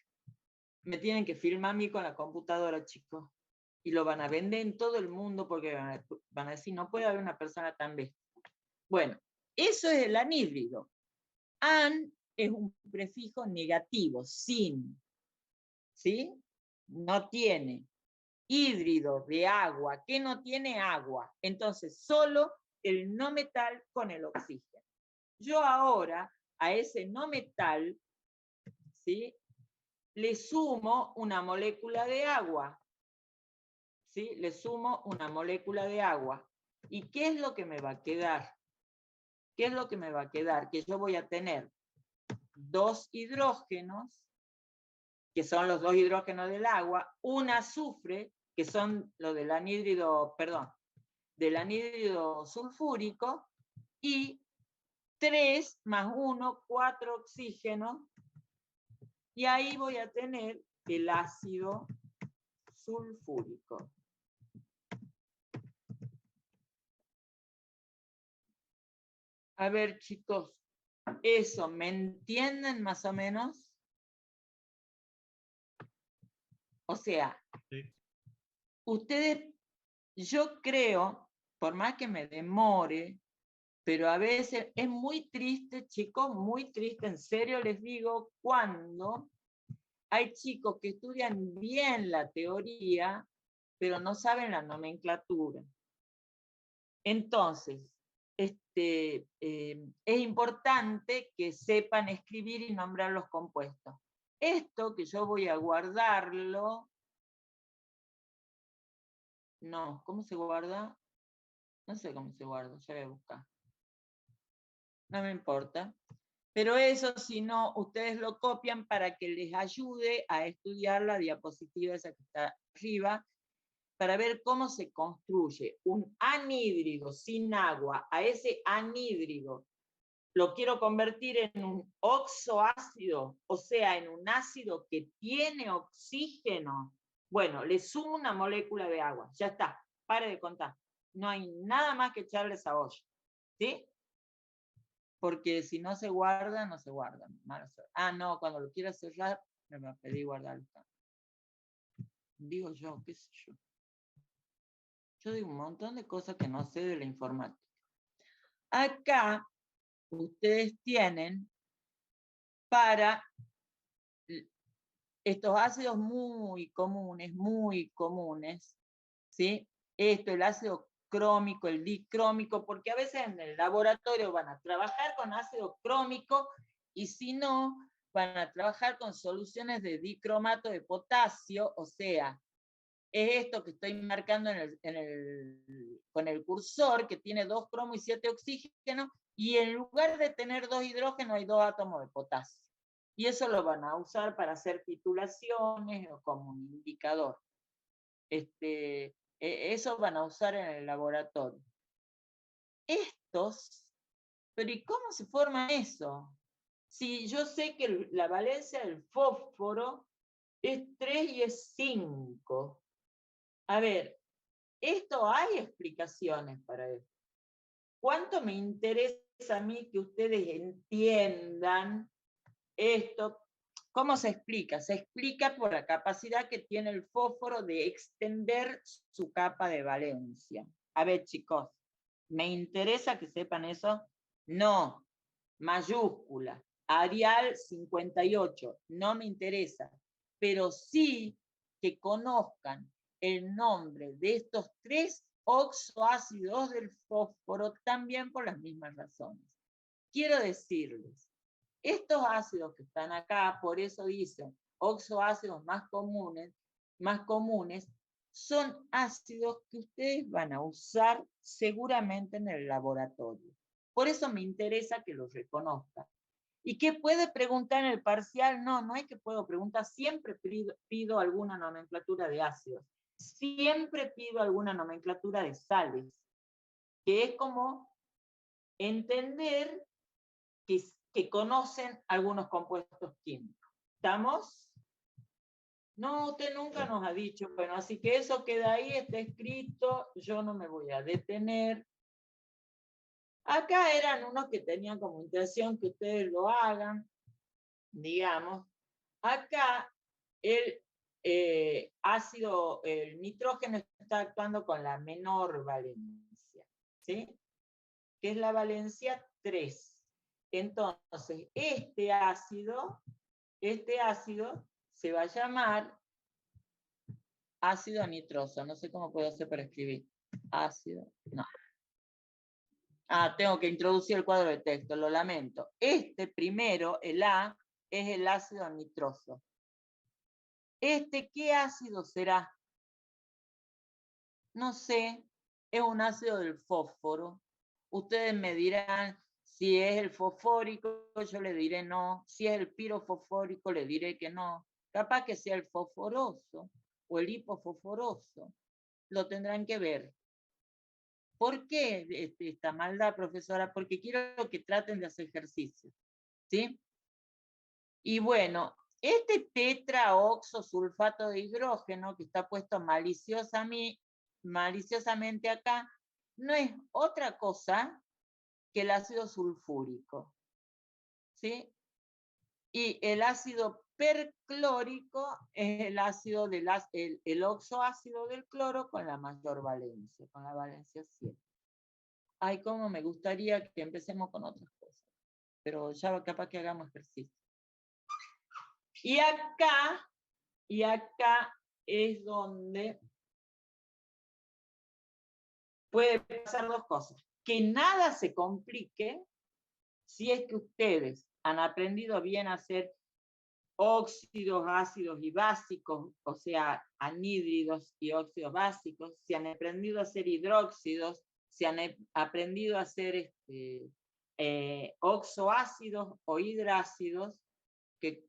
me tienen que filmar a mí con la computadora, chicos. Y lo van a vender en todo el mundo porque van a decir, no puede haber una persona tan bestia. Bueno, eso es el anhídrido. An es un prefijo negativo, sin. ¿Sí? No tiene. hídrido de agua que no tiene agua. Entonces, solo el no metal con el oxígeno. Yo ahora a ese no metal, ¿sí?, le sumo una molécula de agua. ¿Sí? Le sumo una molécula de agua. ¿Y qué es lo que me va a quedar? ¿Qué es lo que me va a quedar? Que yo voy a tener 2 hidrógenos, que son los 2 hidrógenos del agua, un azufre, que son los del anhídrido, perdón, del anhídrido sulfúrico, y 3 más 1, 4 oxígenos, y ahí voy a tener el ácido sulfúrico. A ver, chicos, ¿eso me entienden más o menos? O sea, Sí. ustedes, yo creo, por más que me demore, pero a veces es muy triste, chicos, muy triste, en serio les digo, cuando hay chicos que estudian bien la teoría, pero no saben la nomenclatura. Entonces, es importante que sepan escribir y nombrar los compuestos. Esto que yo voy a guardarlo, no, ¿cómo se guarda? No sé cómo se guarda, ya voy a buscar. No me importa. Pero eso, si no, ustedes lo copian para que les ayude a estudiar la diapositiva esa que está arriba, para ver cómo se construye un anhídrido sin agua. A ese anhídrido lo quiero convertir en un oxoácido, o sea, en un ácido que tiene oxígeno. Bueno, le sumo una molécula de agua. Ya está, pare de contar. No hay nada más que echarle esa olla. ¿Sí? Porque si no se guarda, no se guarda. Ah, no, cuando lo quiera cerrar, me va a pedir guardarlo. Digo yo, qué sé yo. Yo digo un montón de cosas que no sé de la informática. Acá ustedes tienen para estos ácidos muy comunes, ¿sí? Esto, el ácido crómico, el dicrómico, porque a veces en el laboratorio van a trabajar con ácido crómico y si no, van a trabajar con soluciones de dicromato de potasio, o sea, es esto que estoy marcando con el cursor, que tiene 2 cromos y 7 oxígenos, y en lugar de tener 2 hidrógenos hay 2 átomos de potasio. Y eso lo van a usar para hacer titulaciones o como un indicador. Eso van a usar en el laboratorio. Estos, pero ¿y cómo se forma eso? Si yo sé que la valencia del fósforo es 3 y es 5. A ver, esto hay explicaciones para esto. ¿Cuánto me interesa a mí que ustedes entiendan esto? ¿Cómo se explica? Se explica por la capacidad que tiene el fósforo de extender su capa de valencia. A ver, chicos, ¿me interesa que sepan eso? No, mayúscula, Arial 58, no me interesa, pero sí que conozcan el nombre de estos 3 oxoácidos del fósforo también por las mismas razones. Quiero decirles, estos ácidos que están acá, por eso dicen oxoácidos más comunes, son ácidos que ustedes van a usar seguramente en el laboratorio. Por eso me interesa que los reconozcan. ¿Y qué puede preguntar en el parcial? No, no es que puedo preguntar, siempre pido alguna nomenclatura de ácidos, siempre pido alguna nomenclatura de sales, que es como entender que conocen algunos compuestos químicos. ¿Estamos? No, usted nunca nos ha dicho, bueno, así que eso queda ahí, está escrito, yo no me voy a detener. Acá eran unos que tenían como intención que ustedes lo hagan, digamos. Acá el el nitrógeno está actuando con la menor valencia, ¿sí? Que es la valencia 3. Entonces, este ácido se va a llamar ácido nitroso. No sé cómo puedo hacer para escribir. Ácido, no. Tengo que introducir el cuadro de texto, lo lamento. Este primero, el A, es el ácido nitroso. ¿Qué ácido será? No sé, es un ácido del fósforo. Ustedes me dirán si es el fosfórico, yo le diré no. Si es el pirofosfórico, le diré que no. Capaz que sea el fosforoso o el hipofosforoso. Lo tendrán que ver. ¿Por qué esta maldad, profesora? Porque quiero que traten de hacer ejercicio. ¿Sí? Y bueno, este tetraoxosulfato de hidrógeno, que está puesto maliciosamente acá, no es otra cosa que el ácido sulfúrico. ¿Sí? Y el ácido perclórico es el ácido el oxoácido del cloro con la mayor valencia, con la valencia 7. Ay, cómo me gustaría que empecemos con otras cosas, pero ya capaz que hagamos ejercicio. Y acá es donde puede pasar dos cosas. Que nada se complique si es que ustedes han aprendido bien a hacer óxidos, ácidos y básicos, o sea, anhídridos y óxidos básicos, si han aprendido a hacer hidróxidos, si han aprendido a hacer oxoácidos o hidrácidos, que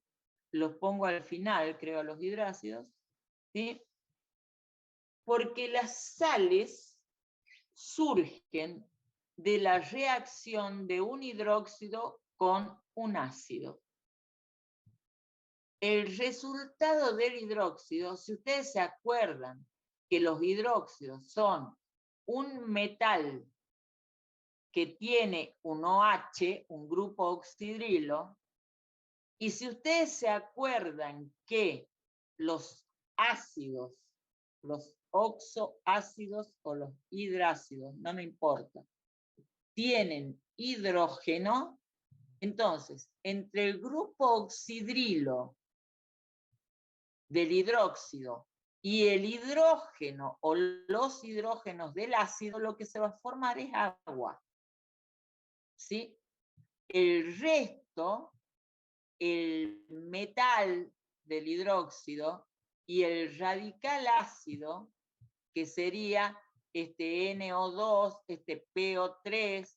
los pongo al final, creo, los hidrácidos, ¿sí? Porque las sales surgen de la reacción de un hidróxido con un ácido. El resultado del hidróxido, si ustedes se acuerdan que los hidróxidos son un metal que tiene un OH, un grupo oxidrilo, y si ustedes se acuerdan que los ácidos, los oxoácidos o los hidrácidos, no me importa, tienen hidrógeno, entonces, entre el grupo oxidrilo del hidróxido y el hidrógeno o los hidrógenos del ácido, lo que se va a formar es agua. ¿Sí? El resto, el metal del hidróxido y el radical ácido, que sería este NO2, este PO3,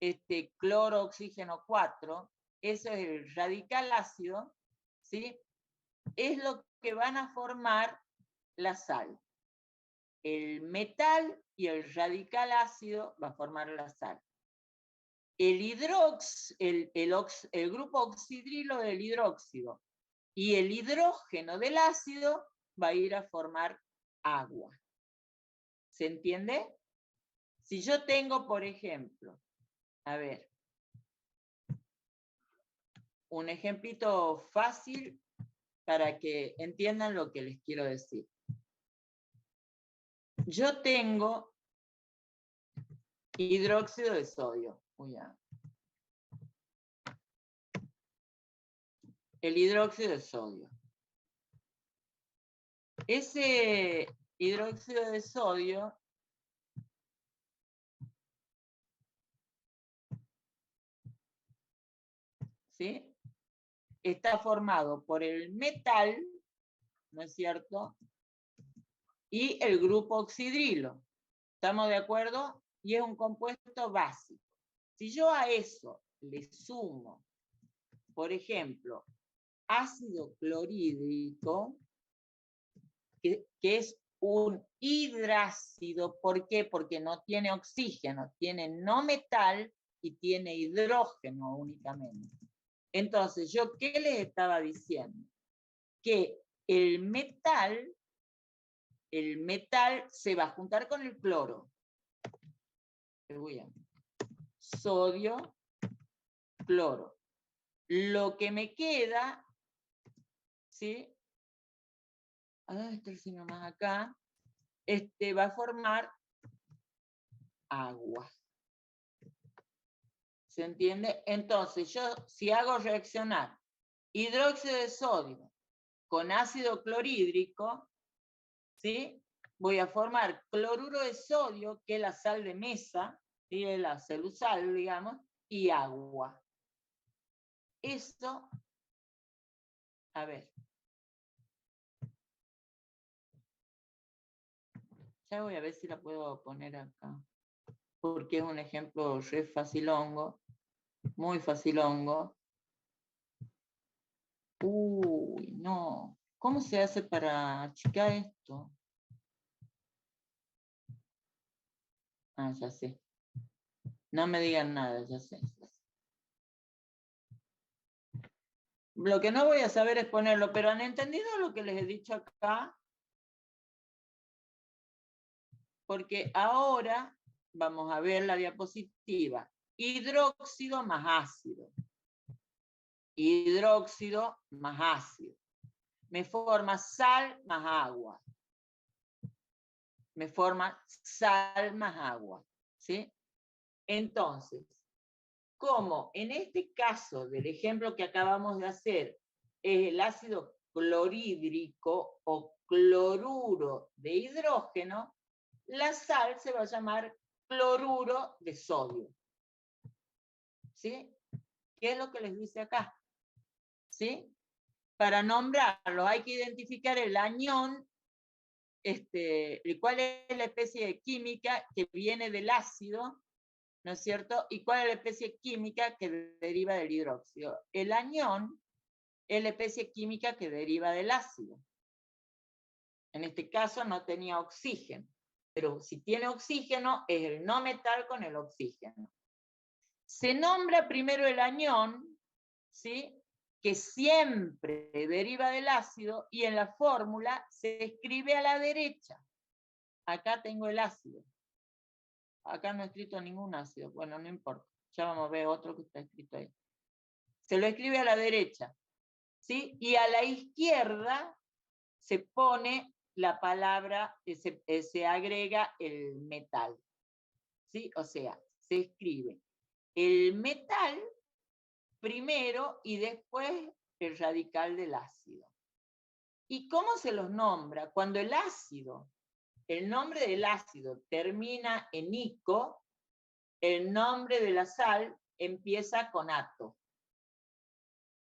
este cloro oxígeno 4, eso es el radical ácido, ¿sí? Es lo que van a formar la sal. El metal y el radical ácido va a formar la sal. El grupo oxidrilo del hidróxido y el hidrógeno del ácido va a ir a formar agua. ¿Se entiende? Si yo tengo, por ejemplo, a ver, un ejemplito fácil para que entiendan lo que les quiero decir. Yo tengo hidróxido de sodio. El hidróxido de sodio. Ese hidróxido de sodio ¿sí? Está formado por el metal, ¿no es cierto? Y el grupo oxidrilo. ¿Estamos de acuerdo? Y es un compuesto básico. Si yo a eso le sumo, por ejemplo, ácido clorhídrico, que es un hidrácido, ¿por qué? Porque no tiene oxígeno, tiene no metal y tiene hidrógeno únicamente. Entonces, ¿yo qué les estaba diciendo? Que el metal se va a juntar con el cloro. Sodio, cloro. Lo que me queda, ¿sí? Este nomás acá, va a formar agua. ¿Se entiende? Entonces, yo si hago reaccionar hidróxido de sodio con ácido clorhídrico, ¿sí? Voy a formar cloruro de sodio, que es la sal de mesa, ¿sí? Es la celusal, digamos, y agua. Eso, a ver. Ya voy a ver si la puedo poner acá, porque es un ejemplo re facilongo, muy facilongo. Uy, no. ¿Cómo se hace para achicar esto? Ah, ya sé. No me digan nada, ya sé. Lo que no voy a saber es ponerlo, pero ¿han entendido lo que les he dicho acá? Porque ahora vamos a ver la diapositiva. Hidróxido más ácido. Hidróxido más ácido. Me forma sal más agua. Me forma sal más agua. ¿Sí? Entonces, como en este caso del ejemplo que acabamos de hacer es el ácido clorhídrico o cloruro de hidrógeno, la sal se va a llamar cloruro de sodio. ¿Sí? ¿Qué es lo que les dice acá? ¿Sí? Para nombrarlo hay que identificar el anión, cuál es la especie química que viene del ácido, ¿no es cierto? ¿Y cuál es la especie química que deriva del hidróxido? El anión es la especie química que deriva del ácido. En este caso no tenía oxígeno, pero si tiene oxígeno es el no metal con el oxígeno. Se nombra primero el anión, ¿sí? Que siempre deriva del ácido, y en la fórmula se escribe a la derecha. Acá tengo el ácido. Acá no he escrito ningún ácido. Bueno, no importa. Ya vamos a ver otro que está escrito ahí. Se lo escribe a la derecha, ¿sí? Y a la izquierda se pone la palabra, se agrega el metal, ¿sí? O sea, se escribe el metal primero y después el radical del ácido. ¿Y cómo se los nombra? Cuando el ácido, el nombre del ácido termina en ico, el nombre de la sal empieza con ato.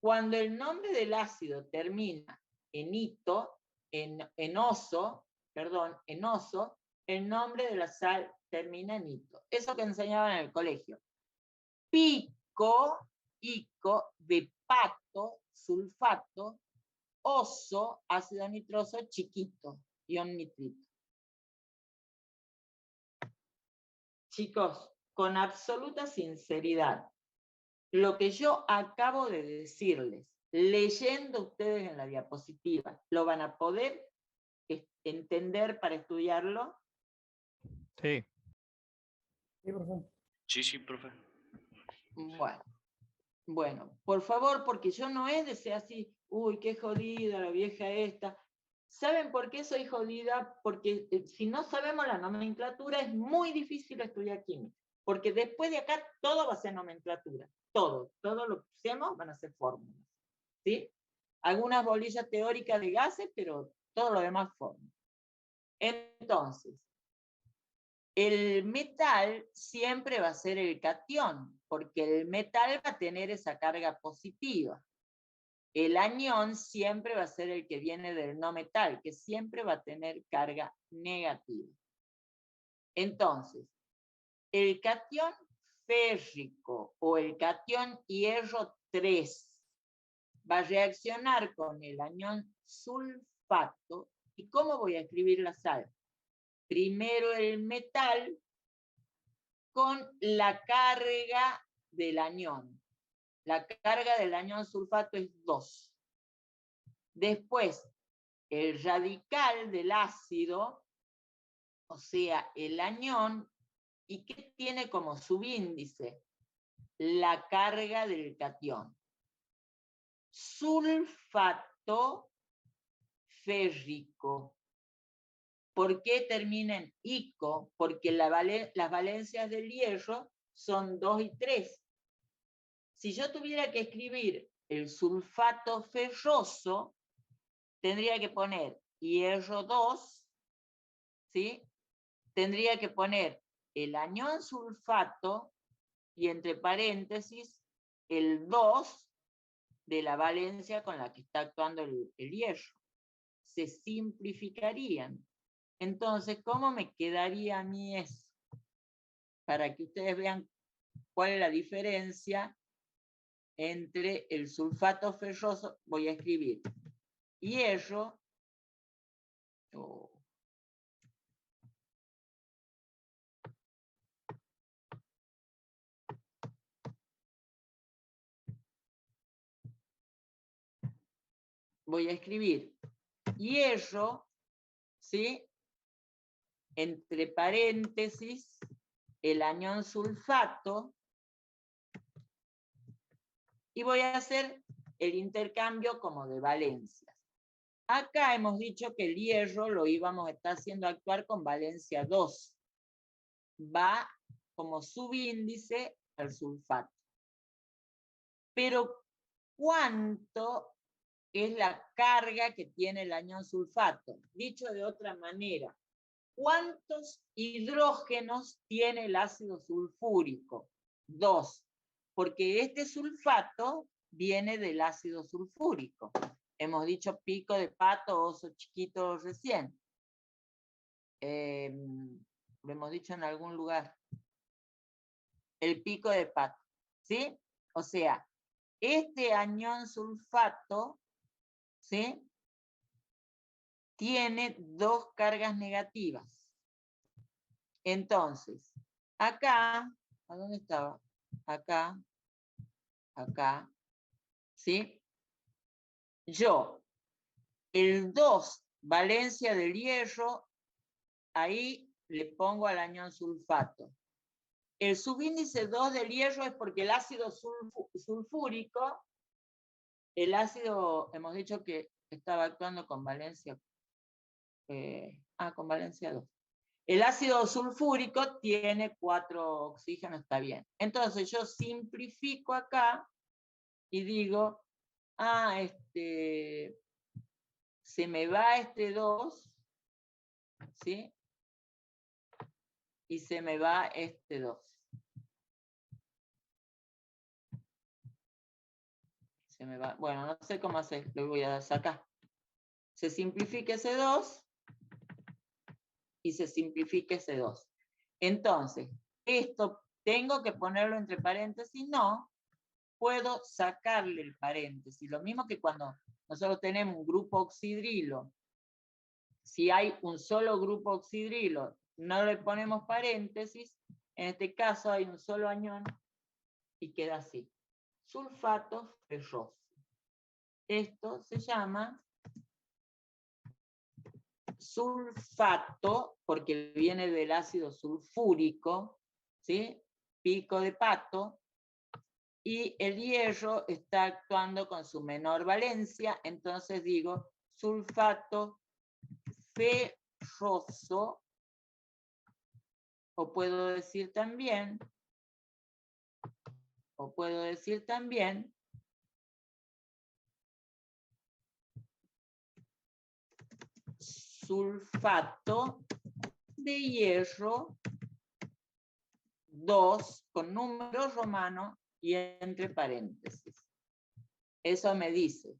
Cuando el nombre del ácido termina en ito, en oso, el nombre de la sal termina en ito. Eso que enseñaban en el colegio. Pico, ico, de pato, sulfato, oso, ácido nitroso, chiquito, ion nitrito. Chicos, con absoluta sinceridad, lo que yo acabo de decirles, leyendo ustedes en la diapositiva, ¿lo van a poder entender para estudiarlo? Sí. Sí, profe. Sí, profe. Bueno, por favor, porque yo no es de ser así, uy, qué jodida la vieja esta. ¿Saben por qué soy jodida? Porque si no sabemos la nomenclatura es muy difícil estudiar química, porque después de acá todo va a ser nomenclatura, todo lo que usemos van a ser fórmulas, ¿sí? Algunas bolillas teóricas de gases, pero todo lo demás fórmulas. Entonces, el metal siempre va a ser el catión, porque el metal va a tener esa carga positiva. El anión siempre va a ser el que viene del no metal, que siempre va a tener carga negativa. Entonces, el catión férrico o el catión hierro 3 va a reaccionar con el anión sulfato. ¿Y cómo voy a escribir la sal? Primero el metal con la carga del anión. La carga del anión sulfato es 2. Después, el radical del ácido, o sea, el anión, ¿y qué tiene como subíndice? La carga del catión. Sulfato férrico. ¿Por qué termina en ico? Porque las valencias del hierro son 2 y 3. Si yo tuviera que escribir el sulfato ferroso, tendría que poner hierro 2 ¿sí? Tendría que poner el anión sulfato y entre paréntesis el 2 de la valencia con la que está actuando el hierro. Se simplificarían. Entonces, ¿cómo me quedaría a mí eso? Para que ustedes vean cuál es la diferencia entre el sulfato ferroso. Voy a escribir hierro. Voy a escribir hierro, ¿sí? Entre paréntesis, el anión sulfato, y voy a hacer el intercambio como de valencias. Acá hemos dicho que el hierro lo íbamos a estar haciendo actuar con valencia 2. Va como subíndice al sulfato. Pero, ¿cuánto es la carga que tiene el anión sulfato? Dicho de otra manera, ¿cuántos hidrógenos tiene el ácido sulfúrico? 2, porque este sulfato viene del ácido sulfúrico. Hemos dicho pico de pato, oso chiquito recién. Lo hemos dicho en algún lugar. El pico de pato, ¿sí? O sea, este anión sulfato, ¿sí? Tiene 2 cargas negativas. Entonces, acá, ¿a dónde estaba? Acá, acá, ¿sí? Yo, el 2, valencia del hierro, ahí le pongo al anión sulfato. El subíndice 2 del hierro es porque el ácido sulfúrico, el ácido, hemos dicho que estaba actuando con valencia, con valencia 2. El ácido sulfúrico tiene 4 oxígenos, está bien. Entonces yo simplifico acá y digo, se me va este 2, ¿sí? Y se me va este 2. Se me va, bueno, no sé cómo hacer, lo voy a sacar. Se simplifica ese 2 y se simplifica ese 2. Entonces, esto tengo que ponerlo entre paréntesis, no, puedo sacarle el paréntesis. Lo mismo que cuando nosotros tenemos un grupo oxidrilo, si hay un solo grupo oxidrilo, no le ponemos paréntesis, en este caso hay un solo anión y queda así. Sulfato ferroso. Esto se llama sulfato, porque viene del ácido sulfúrico, ¿sí? Pico de pato, y el hierro está actuando con su menor valencia, entonces digo sulfato ferroso, o puedo decir también sulfato de hierro 2 con número romano y entre paréntesis. Eso me dice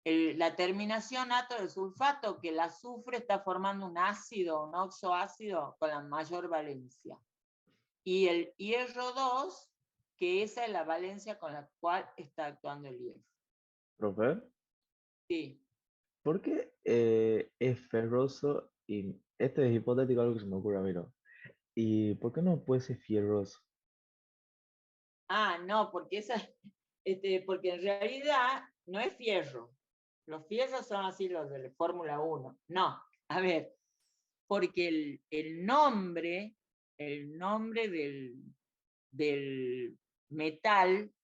la terminación ato del sulfato, que el azufre está formando un ácido, un oxoácido con la mayor valencia. Y el hierro 2, que esa es la valencia con la cual está actuando el hierro. ¿Profe? Sí. ¿Por qué es ferroso y este es hipotético, algo que se me ocurre a mí, ¿no? ¿Y por qué no puede ser fierroso? No, porque porque en realidad no es fierro. Los fierros son así los de la Fórmula 1. No, a ver, porque el nombre del metal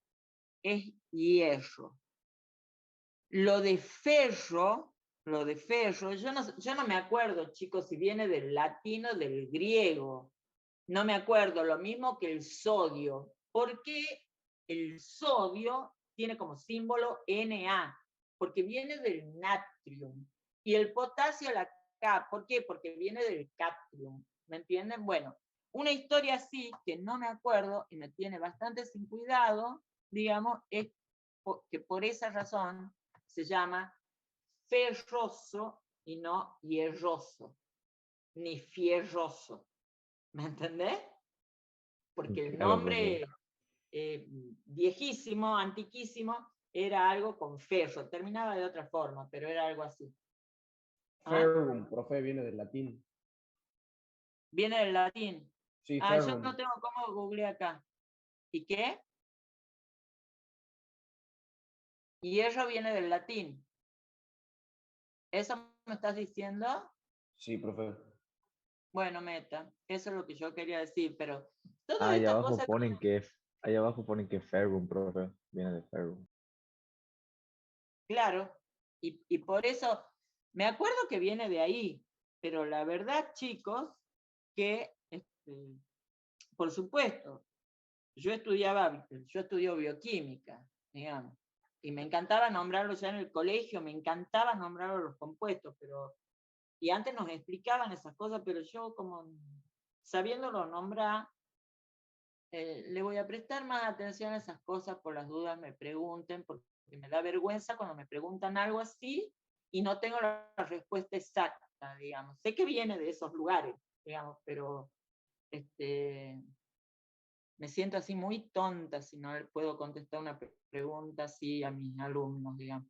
es hierro. Lo de ferro, yo no me acuerdo, chicos, si viene del latino o del griego. No me acuerdo, lo mismo que el sodio. ¿Por qué el sodio tiene como símbolo Na? Porque viene del natrium. Y el potasio, la acá. ¿Por qué? Porque viene del cadmium, ¿me entienden? Bueno, una historia así, que no me acuerdo y me tiene bastante sin cuidado, digamos, es que por esa razón se llama ferroso y no hierroso, ni fierroso. ¿Me entendés? Porque el Claro, profe. nombre viejísimo, antiquísimo, era algo con ferro. Terminaba de otra forma, pero era algo así. ¿Ah? Ferrum, profe, viene del latín. Viene del latín. Sí, Yo ferrum. no tengo cómo googlear acá. ¿Y qué? Hierro viene del latín. ¿Eso me estás diciendo? Sí, profe. Bueno, Meta, eso es lo que yo quería decir, pero todas Ah, estas cosas... ahí abajo ponen que ferrum, profe. Viene de ferrum. Claro, y por eso, me acuerdo que viene de ahí, pero la verdad, chicos, que, por supuesto, yo estudio bioquímica, digamos, y me encantaba nombrarlo ya en el colegio, me encantaba nombrarlo los compuestos, y antes nos explicaban esas cosas, pero yo como sabiéndolo nombrar, le voy a prestar más atención a esas cosas por las dudas me pregunten, porque me da vergüenza cuando me preguntan algo así y no tengo la respuesta exacta, digamos. Sé que viene de esos lugares, digamos, pero me siento así muy tonta si no puedo contestar una pregunta así a mis alumnos, digamos.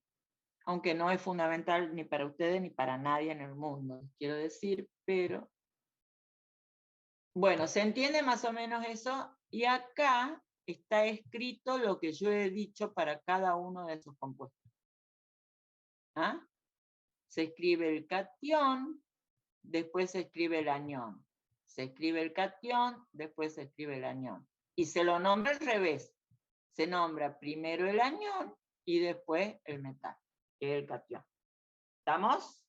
Aunque no es fundamental ni para ustedes ni para nadie en el mundo, quiero decir, pero... Bueno, ¿se entiende más o menos eso? Y acá está escrito lo que yo he dicho para cada uno de esos compuestos. ¿Ah? Se escribe el catión, después se escribe el anión. Se escribe el catión, después se escribe el anión. Y se lo nombra al revés. Se nombra primero el anión y después el metal, que es el catión. ¿Estamos?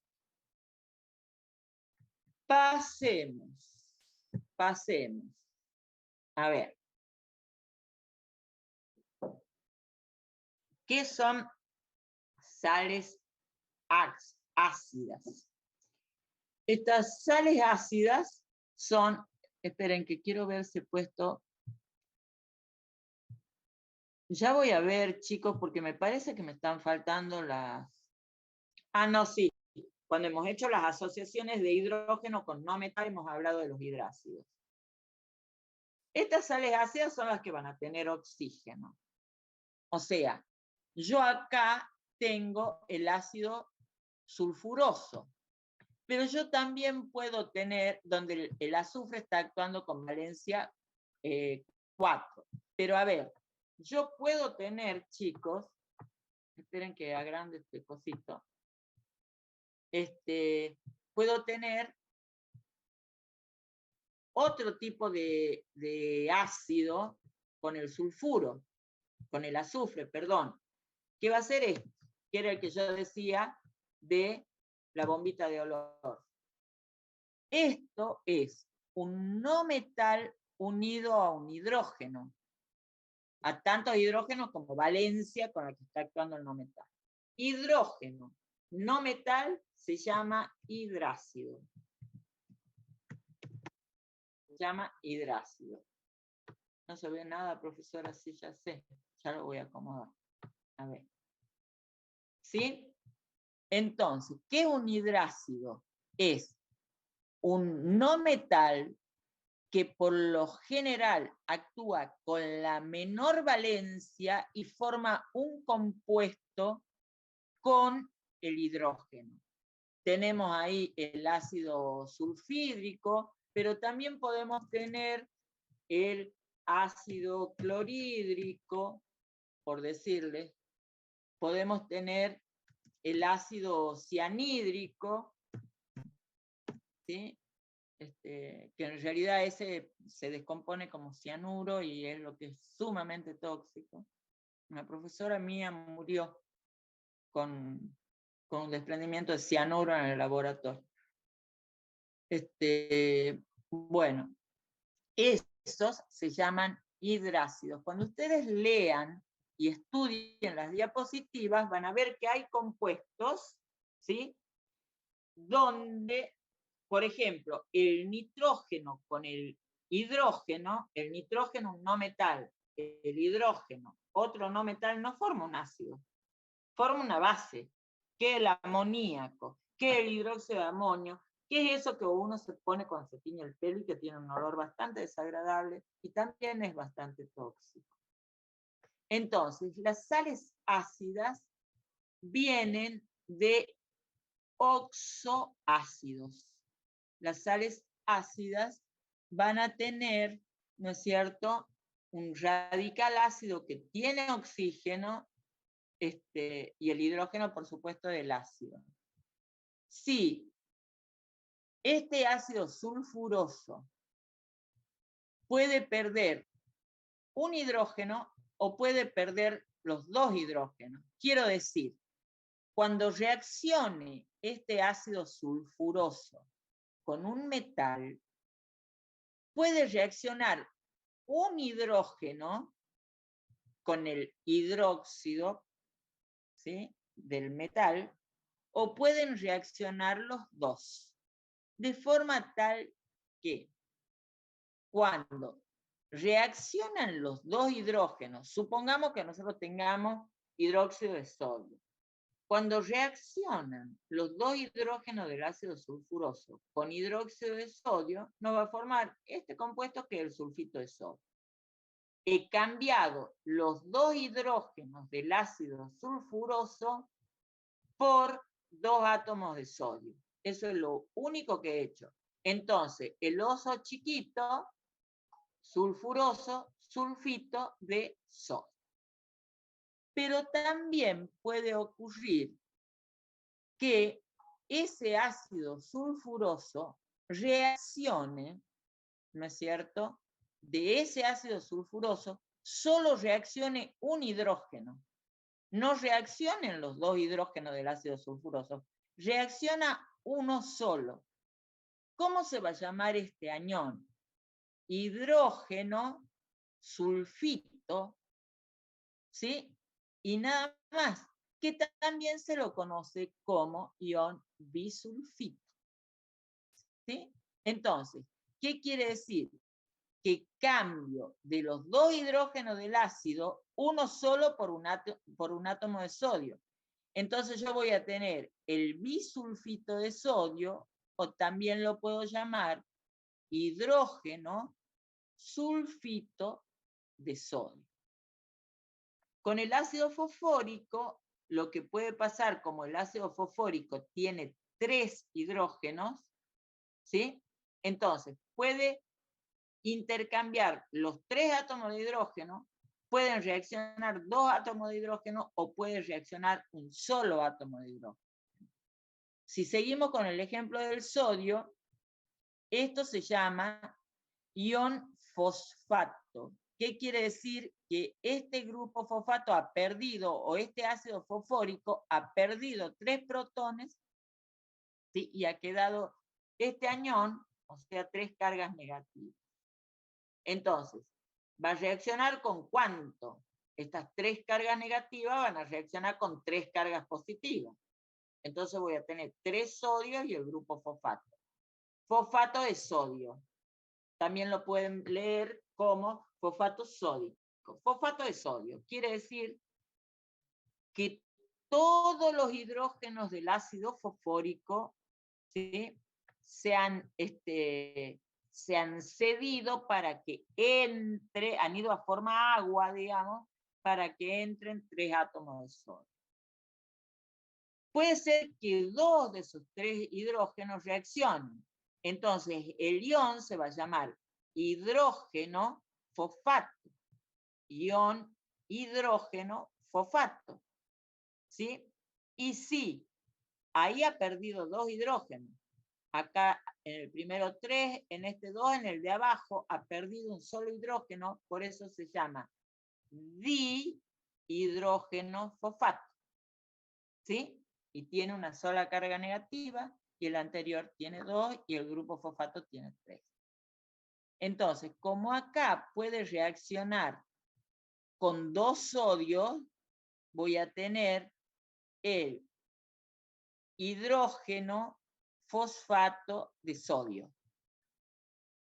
Pasemos. A ver. ¿Qué son sales ácidas? Estas sales ácidas son, esperen que quiero ver si he puesto, ya voy a ver chicos porque me parece que me están faltando las, no, sí, cuando hemos hecho las asociaciones de hidrógeno con no metal hemos hablado de los hidrácidos. Estas sales ácidas son las que van a tener oxígeno. O sea, yo acá tengo el ácido sulfuroso, pero yo también puedo tener, donde el azufre está actuando con valencia 4. Pero a ver, yo puedo tener, chicos, esperen que agrande este cosito, puedo tener otro tipo de ácido con el sulfuro, con el azufre, perdón, que va a ser este, que era el que yo decía de la bombita de olor. Esto es un no metal unido a un hidrógeno, a tantos hidrógenos como valencia con la que está actuando el no metal. Hidrógeno, no metal, se llama hidrácido. Se llama hidrácido. No se ve nada, profesora, sí, ya sé. Ya lo voy a acomodar. A ver. ¿Sí? Entonces, ¿qué es un hidrácido? Es un no metal que por lo general actúa con la menor valencia y forma un compuesto con el hidrógeno. Tenemos ahí el ácido sulfídrico, pero también podemos tener el ácido clorhídrico, por decirles, podemos tener el ácido cianhídrico, ¿sí? Que en realidad ese se descompone como cianuro y es lo que es sumamente tóxico. Una profesora mía murió con un desprendimiento de cianuro en el laboratorio. Bueno, esos se llaman hidrácidos. Cuando ustedes lean y estudien las diapositivas, van a ver que hay compuestos, ¿sí?, donde por ejemplo, el nitrógeno con el hidrógeno un no metal, el hidrógeno, otro no metal, no forma un ácido, forma una base, que es el amoníaco, que es el hidróxido de amonio, que es eso que uno se pone cuando se tiñe el pelo y que tiene un olor bastante desagradable y también es bastante tóxico. Entonces, las sales ácidas vienen de oxoácidos. Las sales ácidas van a tener, ¿no es cierto?, un radical ácido que tiene oxígeno y el hidrógeno, por supuesto, del ácido. Si este ácido sulfuroso puede perder un hidrógeno o puede perder los dos hidrógenos. Quiero decir, cuando reaccione este ácido sulfuroso con un metal, puede reaccionar un hidrógeno con el hidróxido, ¿sí?, del metal, o pueden reaccionar los dos, de forma tal que cuando reaccionan los dos hidrógenos, supongamos que nosotros tengamos hidróxido de sodio, cuando reaccionan los dos hidrógenos del ácido sulfuroso con hidróxido de sodio, nos va a formar este compuesto que es el sulfito de sodio. He cambiado los dos hidrógenos del ácido sulfuroso por dos átomos de sodio. Eso es lo único que he hecho. Entonces, el oso chiquito, sulfuroso, sulfito de sodio. Pero también puede ocurrir que ese ácido sulfuroso reaccione, ¿no es cierto?, de ese ácido sulfuroso solo reaccione un hidrógeno. No reaccionen los dos hidrógenos del ácido sulfuroso, reacciona uno solo. ¿Cómo se va a llamar este anión? Hidrógeno sulfito, ¿sí? Y nada más, que también se lo conoce como ion bisulfito, ¿sí? Entonces, ¿qué quiere decir? Que cambio de los dos hidrógenos del ácido, uno solo por un átomo de sodio. Entonces yo voy a tener el bisulfito de sodio, o también lo puedo llamar hidrógeno sulfito de sodio. Con el ácido fosfórico, lo que puede pasar, como el ácido fosfórico tiene 3 hidrógenos, ¿sí? Entonces, puede intercambiar los 3 átomos de hidrógeno, pueden reaccionar 2 átomos de hidrógeno o puede reaccionar un solo átomo de hidrógeno. Si seguimos con el ejemplo del sodio, esto se llama ion fosfato. ¿Qué quiere decir? Que este grupo fosfato ha perdido, o este ácido fosfórico ha perdido 3 protones, ¿sí?, y ha quedado este anión, o sea, 3 cargas negativas. Entonces, ¿va a reaccionar con cuánto? Estas 3 cargas negativas van a reaccionar con 3 cargas positivas. Entonces voy a tener 3 sodios y el grupo fosfato. Fosfato de sodio. También lo pueden leer como fosfato sódico. Fosfato de sodio quiere decir que todos los hidrógenos del ácido fosfórico, ¿sí?, se han cedido para que entre, han ido a forma agua, digamos, para que entren 3 átomos de sodio. Puede ser que 2 de esos 3 hidrógenos reaccionen. Entonces, el ion se va a llamar hidrógeno fosfato. Ion hidrógeno fosfato. ¿Sí? Y si ahí ha perdido 2 hidrógenos, acá en el primero 3, en este 2, en el de abajo ha perdido un solo hidrógeno, por eso se llama dihidrógeno fosfato. ¿Sí? Y tiene una sola carga negativa, y el anterior tiene 2, y el grupo fosfato tiene 3. Entonces, como acá puede reaccionar con 2 sodios, voy a tener el hidrógeno fosfato de sodio.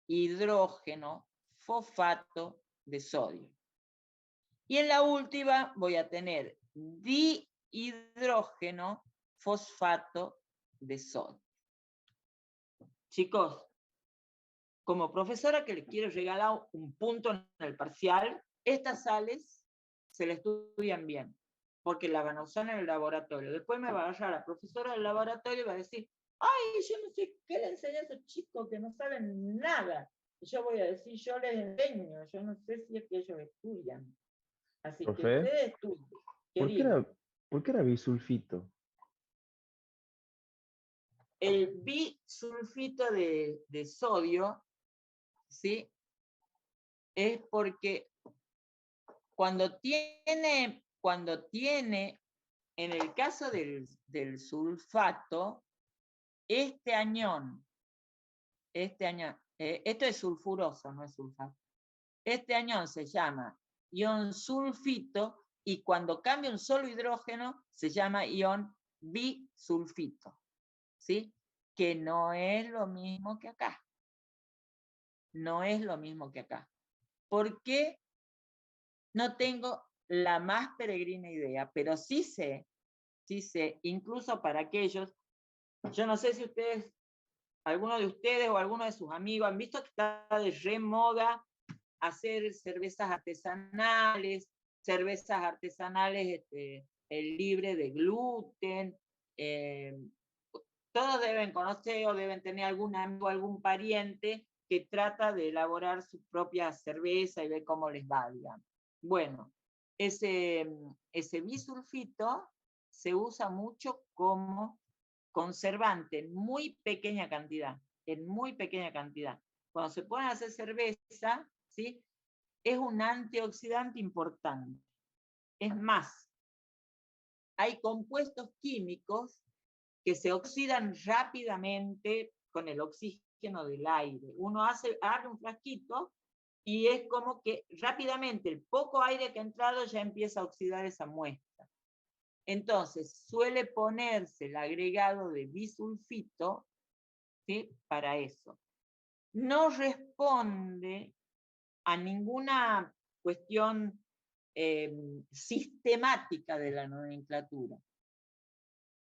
Hidrógeno, fosfato de sodio. Y en la última voy a tener dihidrógeno, fosfato de sodio. Chicos, como profesora que les quiero regalar un punto en el parcial, estas sales se le estudian bien, porque la van a usar en el laboratorio. Después me va a agarrar la profesora del laboratorio y va a decir, ay, yo no sé qué le enseñé a esos chicos que no saben nada. Y yo voy a decir, yo les enseño, yo no sé si es que ellos estudian. Así que Profe, ustedes estudien. ¿por qué era bisulfito? El bisulfito de sodio, ¿sí? Es porque cuando tiene, en el caso del sulfato, este anión, esto es sulfuroso, no es sulfato. Este anión se llama ion sulfito y cuando cambia un solo hidrógeno se llama ion bisulfito, ¿sí? Que no es lo mismo que acá. No es lo mismo que acá. ¿Por qué? No tengo la más peregrina idea, pero sí sé, incluso para aquellos, yo no sé si ustedes, alguno de ustedes o alguno de sus amigos han visto que está de re moda hacer cervezas artesanales libre de gluten. Todos deben conocer o deben tener algún amigo, algún pariente que trata de elaborar su propia cerveza y ver cómo les va, digamos. Bueno, ese bisulfito se usa mucho como conservante en muy pequeña cantidad, Cuando se pueden hacer cerveza, ¿sí? Es un antioxidante importante. Es más, hay compuestos químicos que se oxidan rápidamente con el oxígeno del aire. Uno abre un frasquito y es como que rápidamente el poco aire que ha entrado ya empieza a oxidar esa muestra. Entonces, suele ponerse el agregado de bisulfito, ¿sí? Para eso. No responde a ninguna cuestión sistemática de la nomenclatura.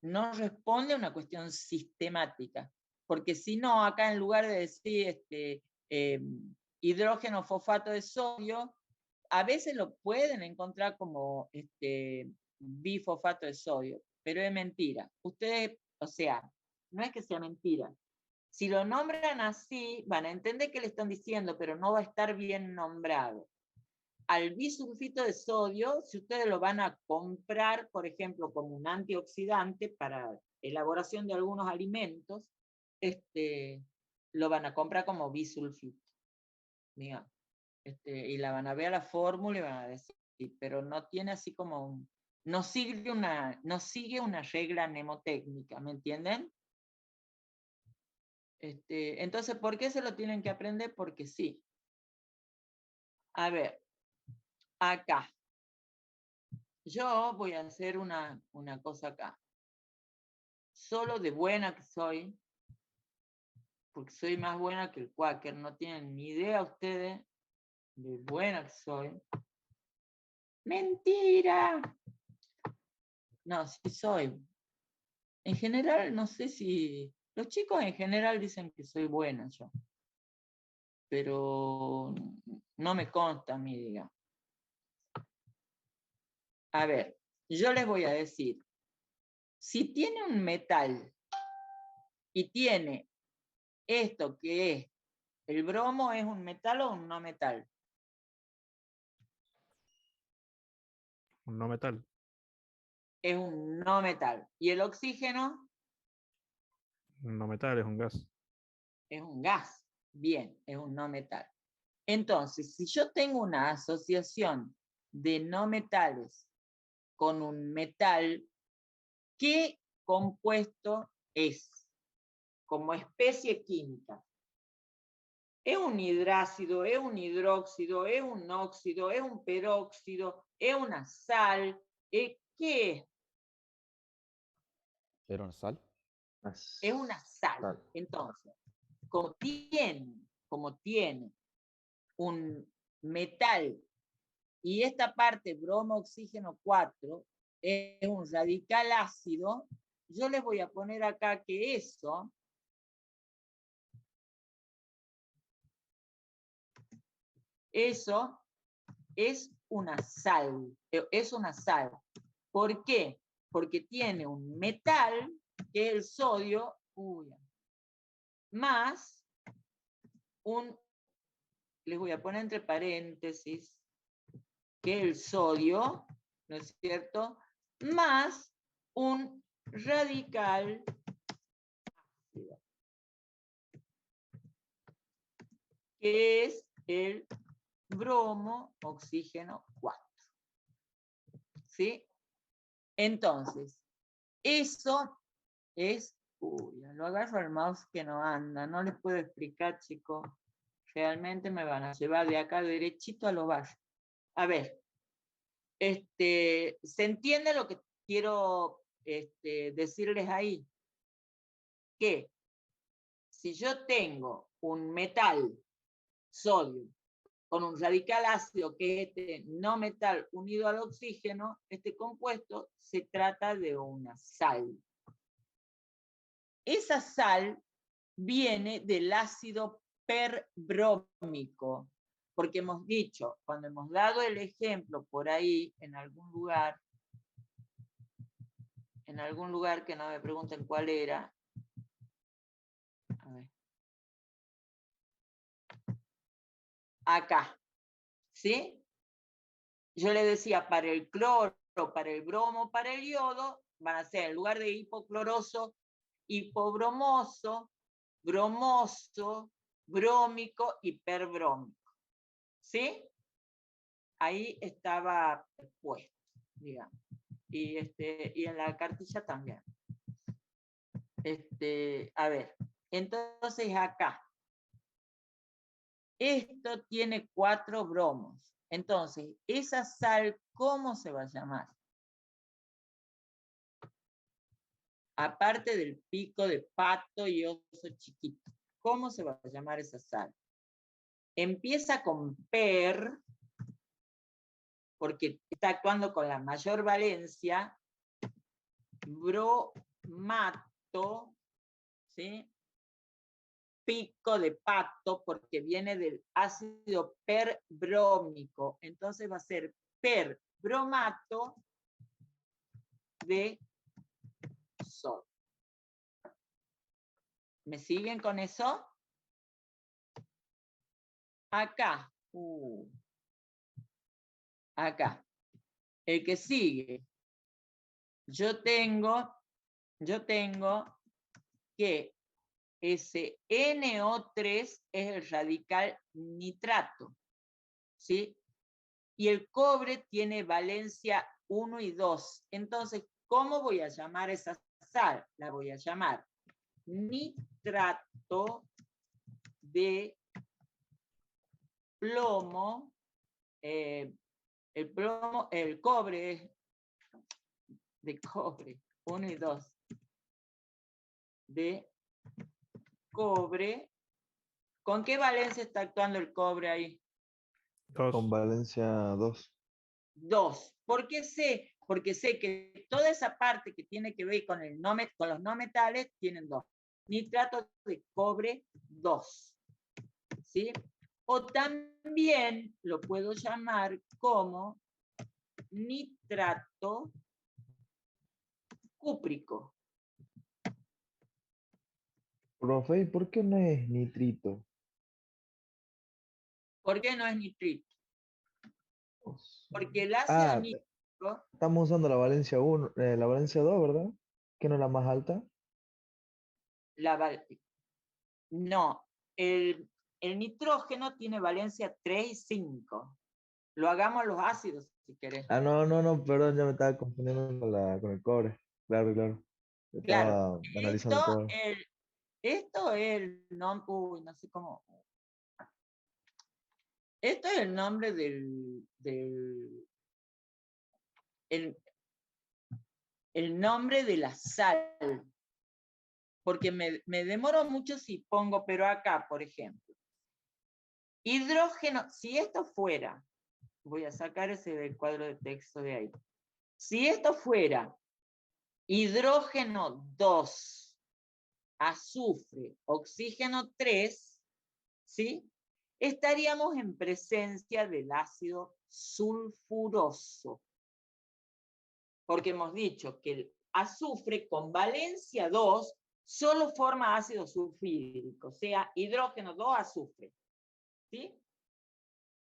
No responde a una cuestión sistemática, porque si no, acá en lugar de decir hidrógeno fosfato de sodio, a veces lo pueden encontrar como bifosfato de sodio, pero es mentira. Ustedes, o sea, no es que sea mentira. Si lo nombran así, van a entender qué le están diciendo, pero no va a estar bien nombrado. Al bisulfito de sodio, si ustedes lo van a comprar, por ejemplo, como un antioxidante para elaboración de algunos alimentos, lo van a comprar como bisulfito. Digamos. Y la van a ver a la fórmula y van a decir, pero no tiene así como no sigue una regla mnemotécnica, ¿me entienden? Entonces, ¿por qué se lo tienen que aprender? Porque sí. A ver, acá. Yo voy a hacer una cosa acá. Solo de buena que soy, porque soy más buena que el Quaker, no tienen ni idea ustedes de buena que soy. ¡Mentira! No, sí soy. En general, no sé si... Los chicos en general dicen que soy buena yo. Pero no me consta a mí, digamos. A ver, yo les voy a decir. Si tiene un metal y tiene esto que es, ¿el bromo es un metal o un no metal? Un no metal. Es un no metal. ¿Y el oxígeno? Un no metal es un gas. Es un gas. Bien, es un no metal. Entonces, si yo tengo una asociación de no metales con un metal, ¿qué compuesto es como especie química? ¿Es un hidrácido, es un hidróxido, es un óxido, es un peróxido, es una sal? ¿Qué es? ¿Era una sal? Es una sal. Entonces, como tiene un metal y esta parte bromo oxígeno 4 es un radical ácido, yo les voy a poner acá que eso es una sal. Es una sal. ¿Por qué? Porque tiene un metal, que es el sodio, más les voy a poner entre paréntesis, que es el sodio, ¿no es cierto? Más un radical ácido, que es el bromo oxígeno 4. ¿Sí? Entonces, eso es... lo agarro al mouse que no anda. No les puedo explicar, chicos. Realmente me van a llevar de acá derechito a los barrios. A ver. ¿Se entiende lo que quiero decirles ahí? Que si yo tengo un metal, sodio, con un radical ácido, que es este no metal unido al oxígeno, este compuesto se trata de una sal. Esa sal viene del ácido perbrómico, porque hemos dicho, cuando hemos dado el ejemplo por ahí, en algún lugar que no me pregunten cuál era, a ver, acá, ¿sí? Yo le decía, para el cloro, para el bromo, para el yodo, van a ser en lugar de hipocloroso, hipobromoso, bromoso, brómico y perbrómico. ¿Sí? Ahí estaba puesto, digamos. Y en la cartilla también. A ver, entonces acá. Esto tiene 4 bromos. Entonces, esa sal, ¿cómo se va a llamar? Aparte del pico de pato y oso chiquito, ¿cómo se va a llamar esa sal? Empieza con per, porque está actuando con la mayor valencia, bromato, ¿sí? Pico de pato, porque viene del ácido perbrómico. Entonces va a ser perbromato de sodio. ¿Me siguen con eso? Acá. Acá. El que sigue. Yo tengo que ese NO3 es el radical nitrato, ¿sí? Y el cobre tiene valencia 1 y 2. Entonces, ¿cómo voy a llamar esa sal? La voy a llamar nitrato de plomo. El cobre es de cobre, 1 y 2. De cobre. ¿Con qué valencia está actuando el cobre ahí? 2. Con valencia 2. 2. ¿Por qué sé? Porque sé que toda esa parte que tiene que ver con los no metales tienen 2. Nitrato de cobre 2. ¿Sí? O también lo puedo llamar como nitrato cúprico. Profe, ¿y por qué no es nitrito? ¿Por qué no es nitrito? Porque el ácido nítrico... Estamos usando la valencia 1, la valencia 2, ¿verdad? ¿Que no es la más alta? No, el nitrógeno tiene valencia 3 y 5. Lo hagamos los ácidos, si querés. No, perdón, ya me estaba confundiendo con el cobre. Claro. Estaba analizando el cobre. Esto es el nombre, no sé cómo. Esto es el nombre el nombre de la sal. porque me demoro mucho si pongo, pero acá, por ejemplo, hidrógeno, si esto fuera, voy a sacar ese del cuadro de texto de ahí, si esto fuera hidrógeno 2, azufre, oxígeno 3, ¿sí? Estaríamos en presencia del ácido sulfuroso. Porque hemos dicho que el azufre con valencia 2 solo forma ácido sulfídrico, o sea, hidrógeno 2, azufre. ¿Sí?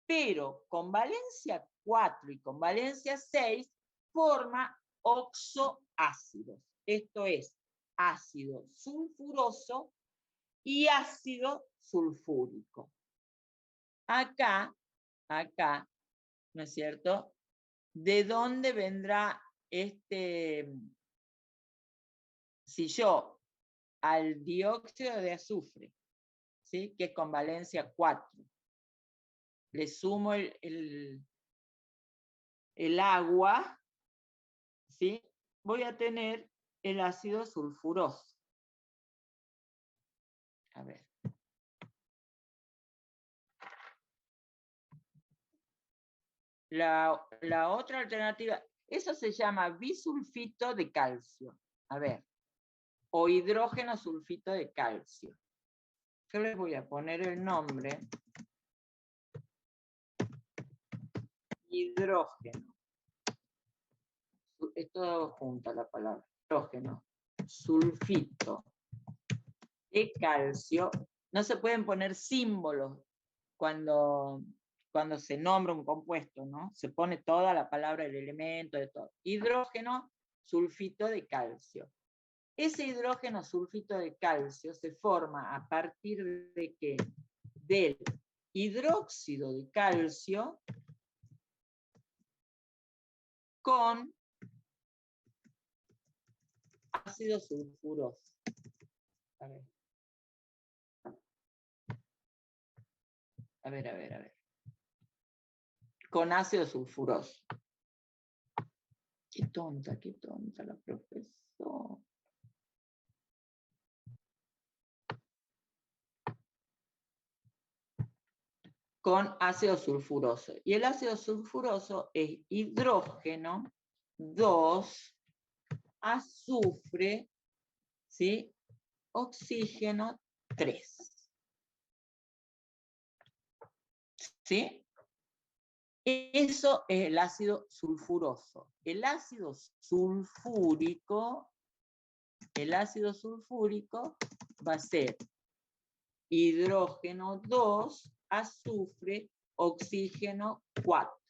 Pero con valencia 4 y con valencia 6 forma oxoácidos. Esto es ácido sulfuroso y ácido sulfúrico. Acá, ¿no es cierto? ¿De dónde vendrá si yo al dióxido de azufre, ¿sí? Que es con valencia 4, le sumo el agua, ¿sí? Voy a tener el ácido sulfuroso. A ver. La otra alternativa, eso se llama bisulfito de calcio. A ver. O hidrógeno sulfito de calcio. Yo les voy a poner el nombre. Hidrógeno. Es todo junta la palabra. Hidrógeno. Sulfito de calcio. No se pueden poner símbolos cuando se nombra un compuesto, ¿no? Se pone toda la palabra, el elemento, de todo. Hidrógeno, sulfito de calcio. Ese hidrógeno sulfito de calcio se forma a partir de ¿qué? Del hidróxido de calcio con ácido sulfuroso. A ver. Con ácido sulfuroso. Qué tonta la profesora. Con ácido sulfuroso. Y el ácido sulfuroso es hidrógeno 2, azufre, ¿sí? Oxígeno 3. ¿Sí? Eso es el ácido sulfuroso. El ácido sulfúrico va a ser hidrógeno 2, azufre, oxígeno 4.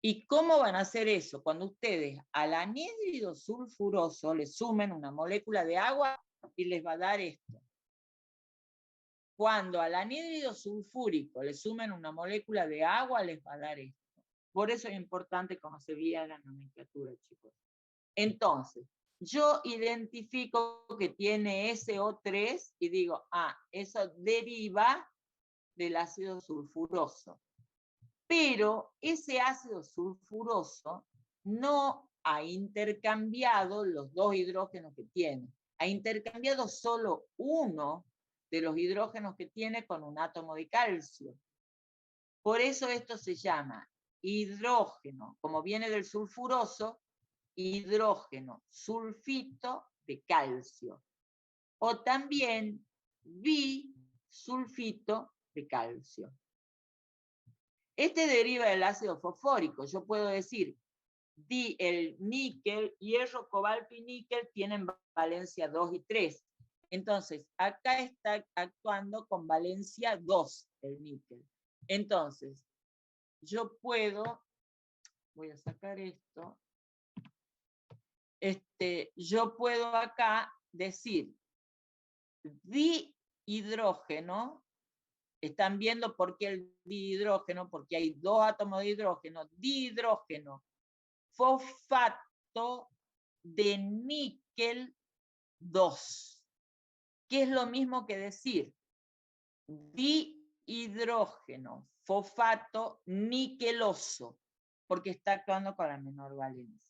¿Y cómo van a hacer eso? Cuando ustedes al anhídrido sulfuroso le sumen una molécula de agua y les va a dar esto. Cuando al anhídrido sulfúrico le sumen una molécula de agua, les va a dar esto. Por eso es importante conocer bien la nomenclatura, chicos. Entonces, yo identifico que tiene SO3 y digo, eso deriva del ácido sulfuroso. Pero ese ácido sulfuroso no ha intercambiado los dos hidrógenos que tiene. Ha intercambiado solo uno de los hidrógenos que tiene con un átomo de calcio. Por eso esto se llama hidrógeno, como viene del sulfuroso, hidrógeno sulfito de calcio. O también bisulfito de calcio. Este deriva del ácido fosfórico. Yo puedo decir, el níquel, hierro, cobalto y níquel tienen valencia 2 y 3. Entonces, acá está actuando con valencia 2 el níquel. Entonces, yo puedo, voy a sacar esto, yo puedo acá decir dihidrógeno. Están viendo por qué el dihidrógeno, porque hay dos átomos de hidrógeno, dihidrógeno, fosfato de níquel 2, que es lo mismo que decir dihidrógeno, fosfato niqueloso, porque está actuando con la menor valencia.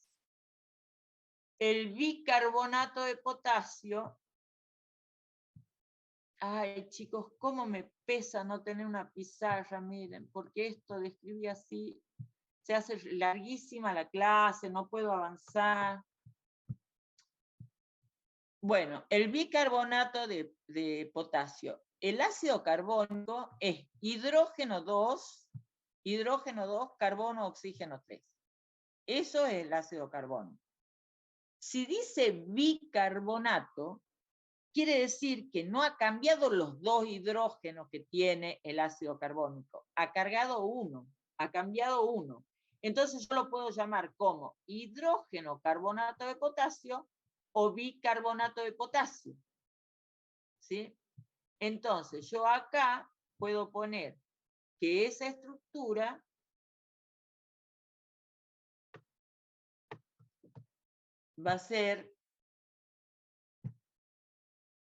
El bicarbonato de potasio Ay, chicos, cómo me pesa no tener una pizarra, miren, porque esto de escribir así se hace larguísima la clase, no puedo avanzar. Bueno, el bicarbonato de potasio. El ácido carbónico es hidrógeno 2, carbono, oxígeno 3. Eso es el ácido carbónico. Si dice bicarbonato, quiere decir que no ha cambiado los 2 hidrógenos que tiene el ácido carbónico. Ha cambiado uno. Entonces yo lo puedo llamar como hidrógeno carbonato de potasio o bicarbonato de potasio. ¿Sí? Entonces yo acá puedo poner que esa estructura va a ser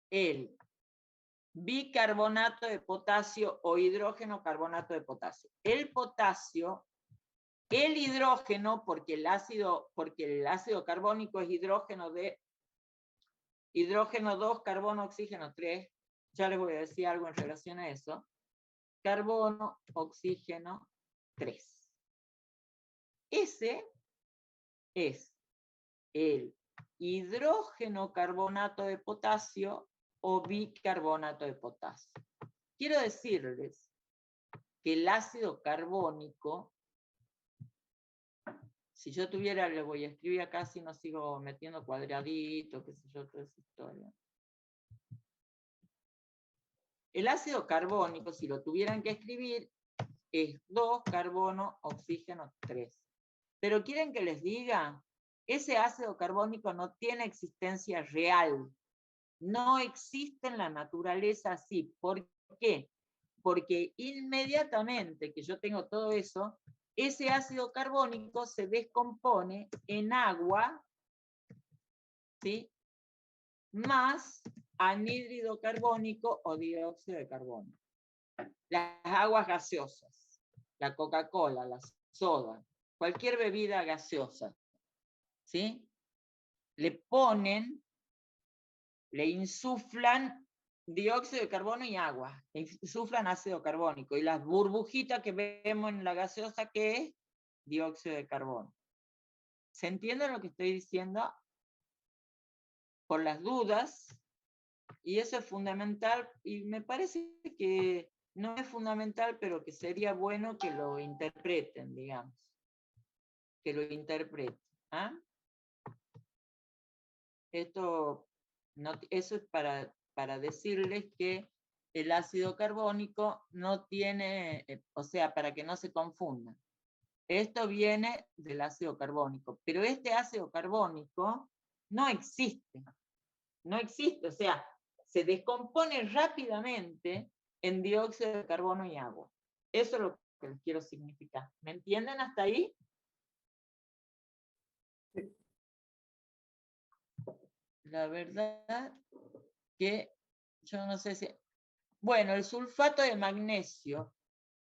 el bicarbonato de potasio o hidrógeno carbonato de potasio. El potasio, el hidrógeno, porque el ácido carbónico es hidrógeno 2, carbono, oxígeno 3. Ya les voy a decir algo en relación a eso. Carbono, oxígeno 3. Ese es el hidrógeno carbonato de potasio o bicarbonato de potasio. Quiero decirles que el ácido carbónico, si yo tuviera, le voy a escribir acá si no sigo metiendo cuadraditos, qué sé yo, toda esa historia. El ácido carbónico, si lo tuvieran que escribir, es 2 carbono, oxígeno 3. Pero quieren que les diga, ese ácido carbónico no tiene existencia real. No existe en la naturaleza así. ¿Por qué? Porque inmediatamente que yo tengo todo eso, ese ácido carbónico se descompone en agua, ¿sí? Más anhídrido carbónico o dióxido de carbono. Las aguas gaseosas, la Coca-Cola, la soda, cualquier bebida gaseosa, ¿sí? Le insuflan dióxido de carbono y agua, le insuflan ácido carbónico, y las burbujitas que vemos en la gaseosa, ¿qué es? Dióxido de carbono. ¿Se entiende lo que estoy diciendo? Por las dudas, y eso es fundamental, y me parece que no es fundamental, pero que sería bueno que lo interpreten, digamos. Que lo interpreten. ¿Ah? Eso es para decirles que el ácido carbónico no tiene, o sea, para que no se confundan. Esto viene del ácido carbónico, pero este ácido carbónico no existe. No existe, o sea, se descompone rápidamente en dióxido de carbono y agua. Eso es lo que les quiero significar. ¿Me entienden hasta ahí? La verdad que yo no sé si... Bueno, el sulfato de magnesio.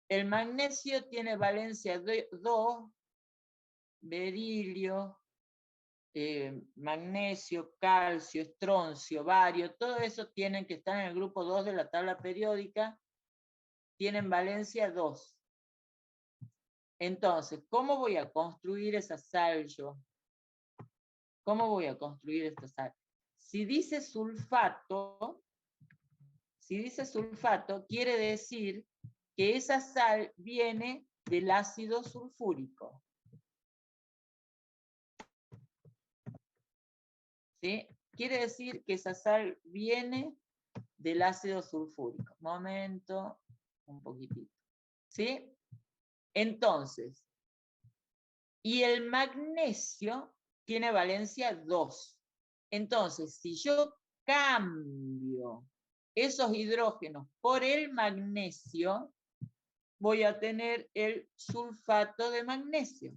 El magnesio tiene valencia 2, berilio, magnesio, calcio, estroncio, bario, todo eso tienen que estar en el grupo 2 de la tabla periódica, tienen valencia 2. Entonces, ¿cómo voy a construir esa sal yo? ¿Cómo voy a construir esta sal? Si dice sulfato, quiere decir que esa sal viene del ácido sulfúrico. ¿Sí? Quiere decir que esa sal viene del ácido sulfúrico. Momento, un poquitito. ¿Sí? Entonces, y el magnesio tiene valencia 2. Entonces, si yo cambio esos hidrógenos por el magnesio, voy a tener el sulfato de magnesio.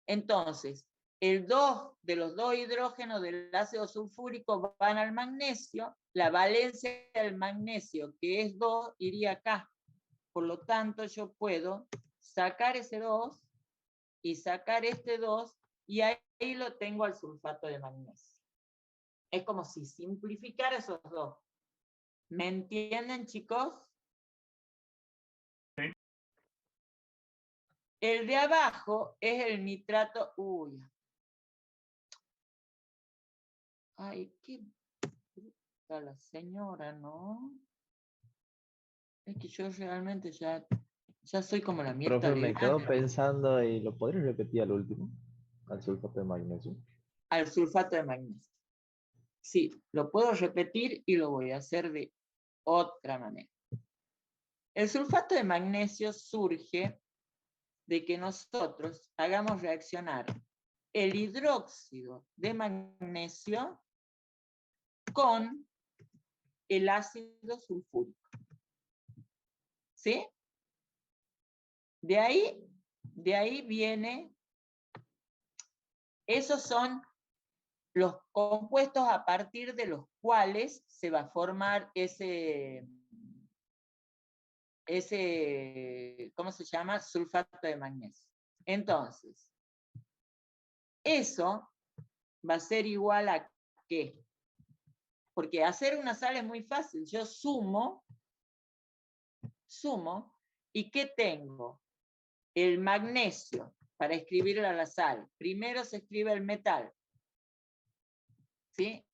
Entonces, el 2 de los 2 hidrógenos del ácido sulfúrico van al magnesio, la valencia del magnesio, que es 2, iría acá. Por lo tanto, yo puedo sacar ese 2 y sacar este 2, y ahí lo tengo al sulfato de magnesio. Es como si simplificara esos dos. ¿Me entienden, chicos? Sí. El de abajo es el nitrato. Uy. Ay, qué bruta la señora, ¿no? Es que yo realmente ya soy como la Mirta Profe, me quedo Legrand. pensando y lo podrías repetir al último, al sulfato de magnesio. Al sulfato de magnesio. Sí, lo puedo repetir y lo voy a hacer de otra manera. El sulfato de magnesio surge de que nosotros hagamos reaccionar el hidróxido de magnesio con el ácido sulfúrico. ¿Sí? De ahí viene, esos son los compuestos a partir de los cuales se va a formar ese, ¿cómo se llama? Sulfato de magnesio. Entonces, eso va a ser igual a ¿qué? Porque hacer una sal es muy fácil. Yo sumo, ¿y qué tengo? El magnesio, para escribirle a la sal. Primero se escribe el metal, ¿sí?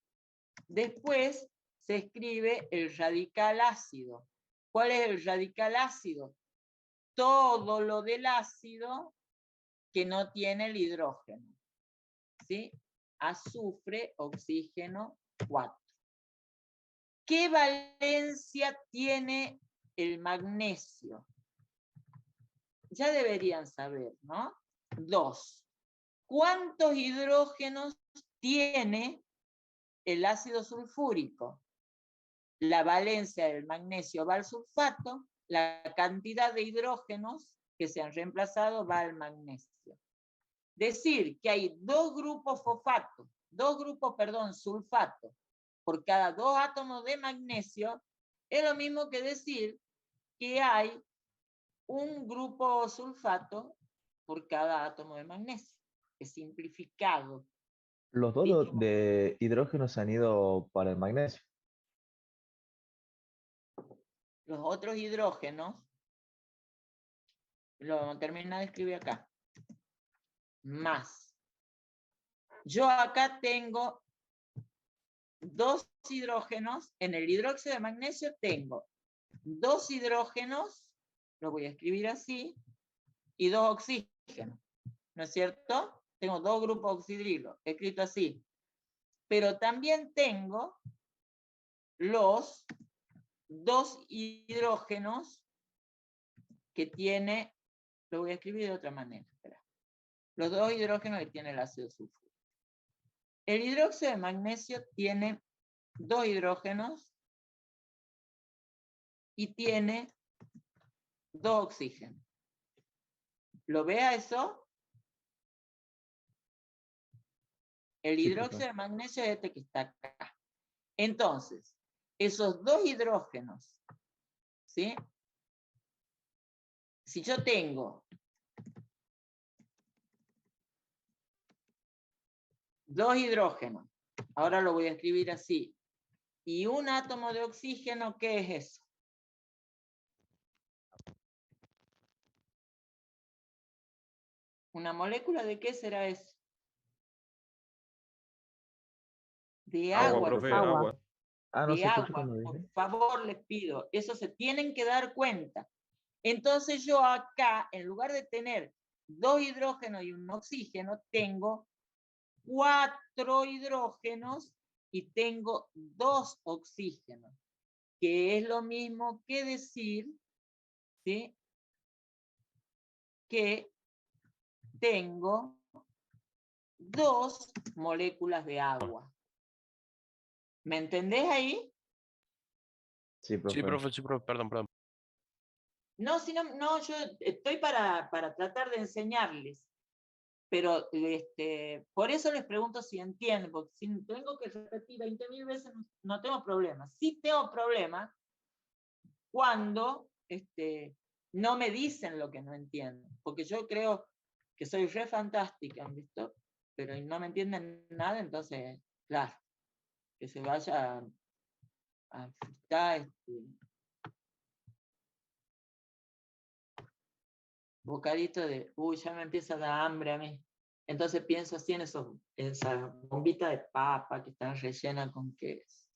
Después se escribe el radical ácido. ¿Cuál es el radical ácido? Todo lo del ácido que no tiene el hidrógeno, ¿sí? Azufre, oxígeno, 4. ¿Qué valencia tiene el magnesio? Ya deberían saber, ¿no? 2. ¿Cuántos hidrógenos tiene el ácido sulfúrico? La valencia del magnesio va al sulfato, la cantidad de hidrógenos que se han reemplazado va al magnesio. Decir que hay dos grupos sulfato por cada 2 átomos de magnesio es lo mismo que decir que hay un grupo sulfato por cada átomo de magnesio. Es simplificado. Los dos de hidrógeno se han ido para el magnesio. Los otros hidrógenos, lo vamos a terminar de escribir acá, más. Yo acá tengo 2 hidrógenos, en el hidróxido de magnesio tengo 2 hidrógenos, lo voy a escribir así, y 2 oxígenos, ¿no es cierto? Tengo 2 grupos oxidrilo, escrito así. Pero también tengo los 2 hidrógenos que tiene, lo voy a escribir de otra manera, espera. Los 2 hidrógenos que tiene el ácido sulfúrico. El hidróxido de magnesio tiene 2 hidrógenos y tiene 2 oxígenos. ¿Lo ve a eso? El hidróxido de magnesio es este que está acá. Entonces, esos 2 hidrógenos, ¿sí? Si yo tengo 2 hidrógenos, ahora lo voy a escribir así, y un átomo de oxígeno, ¿qué es eso? ¿Una molécula de qué será eso? De agua. Profe, agua. Ah, no de se escucha agua, cuando por dije. favor les pido, eso se tienen que dar cuenta. Entonces yo acá, en lugar de tener 2 hidrógenos y un oxígeno, tengo 4 hidrógenos y tengo 2 oxígenos, que es lo mismo que decir, ¿sí?, que tengo 2 moléculas de agua. ¿Me entendés ahí? Sí, profe. Sí, profe, perdón. No, yo estoy para tratar de enseñarles, pero por eso les pregunto si entienden, porque si tengo que repetir 20.000 veces no tengo problema. Sí tengo problema cuando no me dicen lo que no entienden, porque yo creo que soy re fantástica, ¿han visto? Pero no me entienden nada, entonces, claro. que se vaya a fritar bocadito de, uy, ya me empieza a dar hambre a mí. Entonces pienso así en esa bombita de papa que está rellena con queso.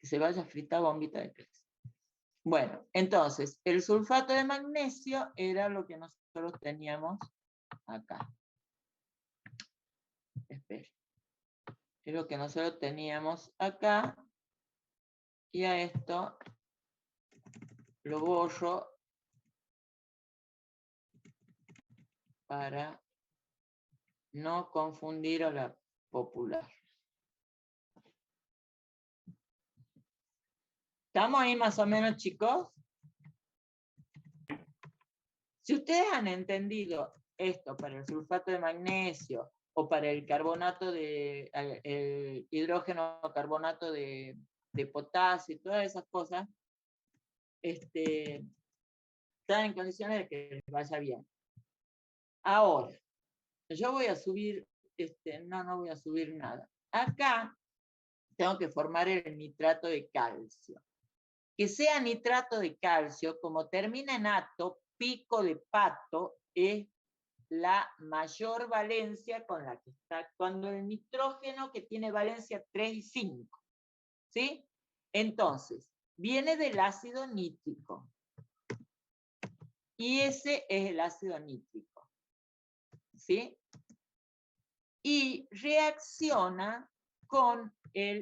Que se vaya a fritar bombita de queso. Bueno, entonces, el sulfato de magnesio era lo que nosotros teníamos acá. Espera. Es lo que nosotros teníamos acá. Y a esto lo borro para no confundir a la popular. ¿Estamos ahí más o menos, chicos? Si ustedes han entendido esto para el sulfato de magnesio o para el carbonato el hidrógeno carbonato de potasio y todas esas cosas, están en condiciones de que les vaya bien. Ahora, yo voy a subir, no voy a subir nada. Acá tengo que formar el nitrato de calcio. Que sea nitrato de calcio, como termina en ato, pico de pato es la mayor valencia con la que está actuando el nitrógeno, que tiene valencia 3 y 5. ¿Sí? Entonces, viene del ácido nítrico. Y ese es el ácido nítrico. ¿Sí? Y reacciona con el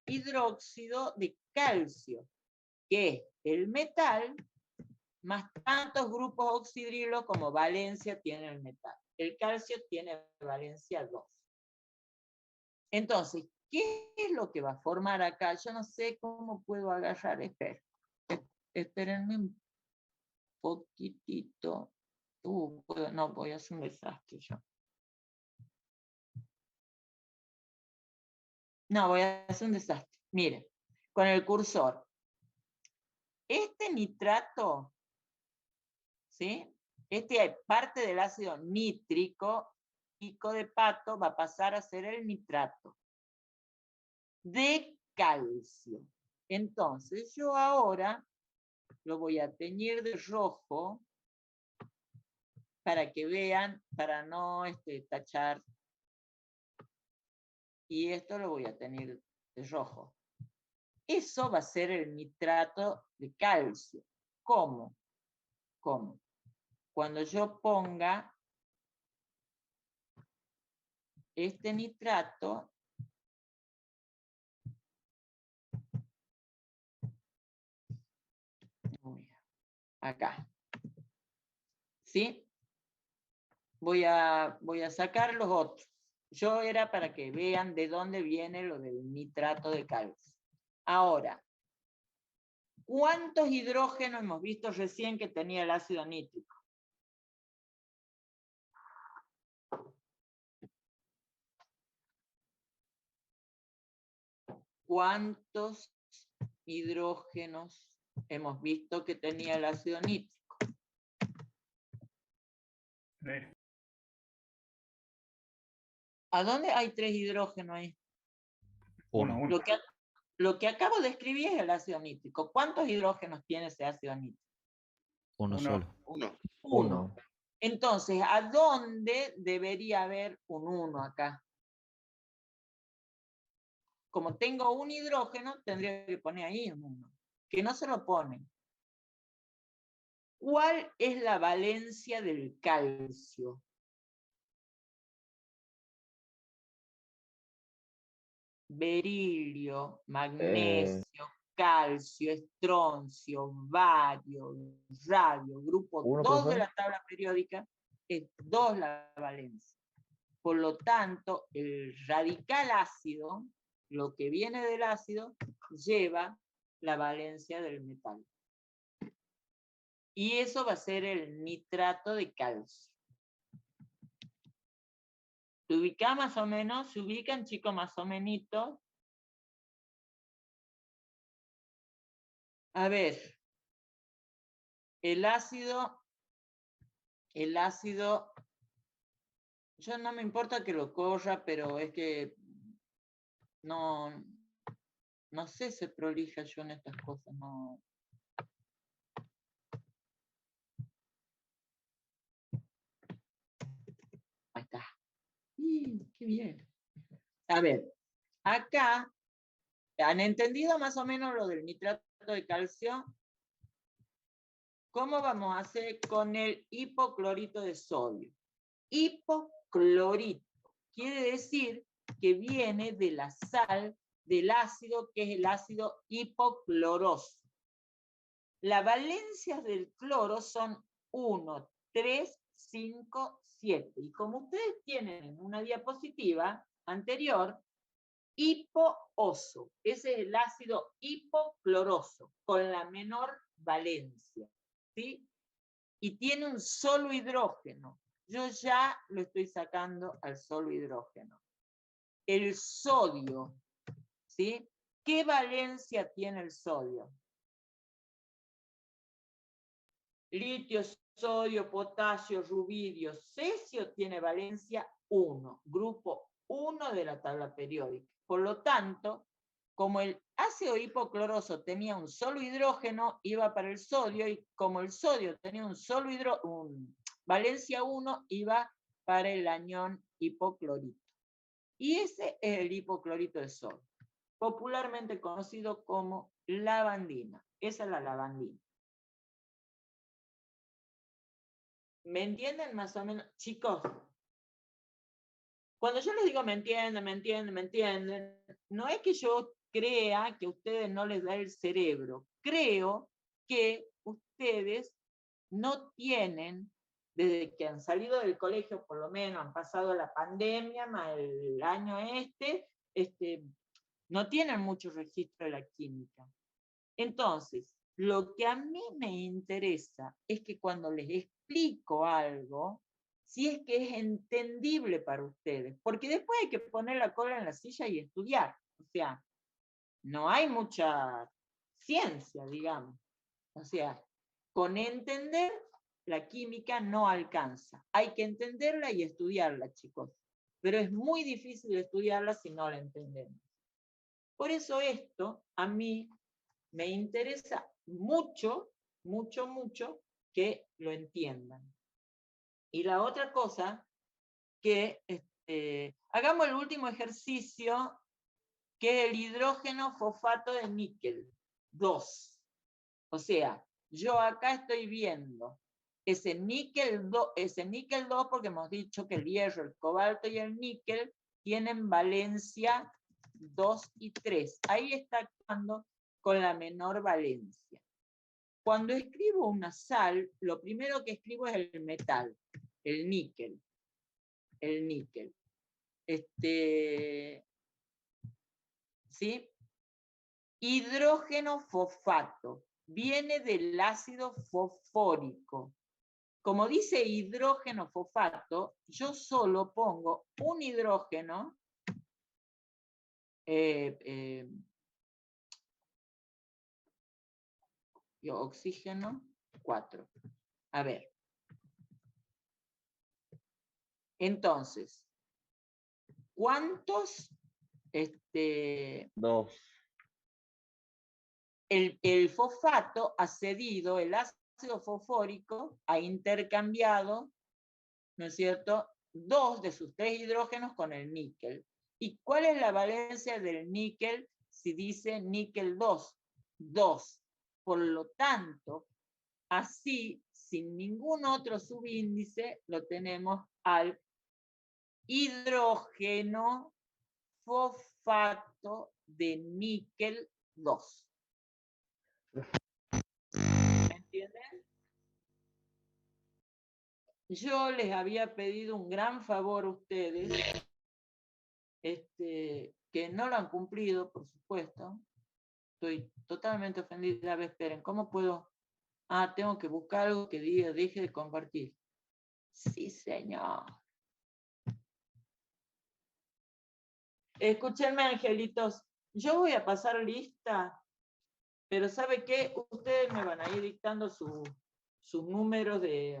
hidróxido de calcio, que es el metal, más tantos grupos oxidrilos como valencia tiene el metal. El calcio tiene valencia 2. Entonces, ¿qué es lo que va a formar acá? Yo no sé cómo puedo agarrar. Espérenme un poquitito. No, voy a hacer un desastre yo. No, voy a hacer un desastre. Miren, con el cursor. Este nitrato, ¿sí? Parte del ácido nítrico, pico de pato, va a pasar a ser el nitrato de calcio. Entonces, yo ahora lo voy a teñir de rojo para que vean, para no tachar. Y esto lo voy a teñir de rojo. Eso va a ser el nitrato de calcio. ¿Cómo? ¿Cómo? Cuando yo ponga este nitrato, acá. ¿Sí? Voy a sacar los otros. Yo era para que vean de dónde viene lo del nitrato de calcio. Ahora, ¿cuántos hidrógenos hemos visto recién que tenía el ácido nítrico? ¿Cuántos hidrógenos hemos visto que tenía el ácido nítrico? ¿A dónde hay 3 hidrógenos ahí? Uno. Lo que acabo de escribir es el ácido nítrico. ¿Cuántos hidrógenos tiene ese ácido nítrico? Uno solo. Uno. Entonces, ¿a dónde debería haber un 1 acá? Como tengo un hidrógeno, tendría que poner ahí un 1. Que no se lo ponen. ¿Cuál es la valencia del calcio? Berilio, magnesio, calcio, estroncio, bario, radio, grupo 2 de la tabla periódica, es 2 la valencia. Por lo tanto, el radical ácido, lo que viene del ácido, lleva la valencia del metal. Y eso va a ser el nitrato de calcio. ¿Se ubica más o menos? ¿Se ubican, chicos, más o menos? A ver, el ácido, yo no me importa que lo corra, pero es que no no sé ser prolija yo en estas cosas, no. Ahí está. ¡Qué bien! A ver, acá, ¿han entendido más o menos lo del nitrato de calcio? ¿Cómo vamos a hacer con el hipoclorito de sodio? Hipoclorito quiere decir que viene de la sal del ácido, que es el ácido hipocloroso. Las valencias del cloro son 1, 3, 5, 7. Y como ustedes tienen en una diapositiva anterior, hipooso, ese es el ácido hipocloroso, con la menor valencia, ¿sí? Y tiene un solo hidrógeno. Yo ya lo estoy sacando al solo hidrógeno. El sodio, ¿sí? ¿Qué valencia tiene el sodio? Litio, sodio, potasio, rubidio, cesio tiene valencia 1, grupo 1 de la tabla periódica. Por lo tanto, como el ácido hipocloroso tenía un solo hidrógeno, iba para el sodio, y como el sodio tenía un solo valencia 1, iba para el anión hipoclorito. Y ese es el hipoclorito de sodio, popularmente conocido como lavandina. Esa es la lavandina. ¿Me entienden más o menos? Chicos, cuando yo les digo me entienden, no es que yo crea que a ustedes no les da el cerebro. Creo que ustedes no tienen, desde que han salido del colegio, por lo menos han pasado la pandemia, más el año no tienen mucho registro de la química. Entonces, lo que a mí me interesa es que cuando les explico algo, si es que es entendible para ustedes, porque después hay que poner la cola en la silla y estudiar. O sea, no hay mucha ciencia, digamos. O sea, con entender la química no alcanza. Hay que entenderla y estudiarla, chicos. Pero es muy difícil estudiarla si no la entendemos. Por eso esto a mí me interesa mucho, mucho, mucho que lo entiendan. Y la otra cosa, que hagamos el último ejercicio, que es el hidrógeno fosfato de níquel 2. O sea, yo acá estoy viendo ese níquel 2, porque hemos dicho que el hierro, el cobalto y el níquel tienen valencia 2 y 3. Ahí está actuando con la menor valencia. Cuando escribo una sal, lo primero que escribo es el metal, el níquel. El níquel. ¿Sí? Hidrógeno fosfato. Viene del ácido fosfórico. Como dice hidrógeno fosfato, yo solo pongo un hidrógeno oxígeno 4. A ver. Entonces, ¿cuántos? 2. El fosfato ha cedido, el ácido fosfórico ha intercambiado, ¿no es cierto?, 2 de sus 3 hidrógenos con el níquel. ¿Y cuál es la valencia del níquel si dice níquel 2? 2. Por lo tanto, así, sin ningún otro subíndice, lo tenemos al hidrógeno fosfato de níquel 2. ¿Me entienden? Yo les había pedido un gran favor a ustedes, que no lo han cumplido, por supuesto. Estoy totalmente ofendida. A ver, esperen, ¿cómo puedo? Tengo que buscar algo que diga, deje de compartir. Sí, señor. Escúchenme, angelitos. Yo voy a pasar lista, pero ¿sabe qué? Ustedes me van a ir dictando su número de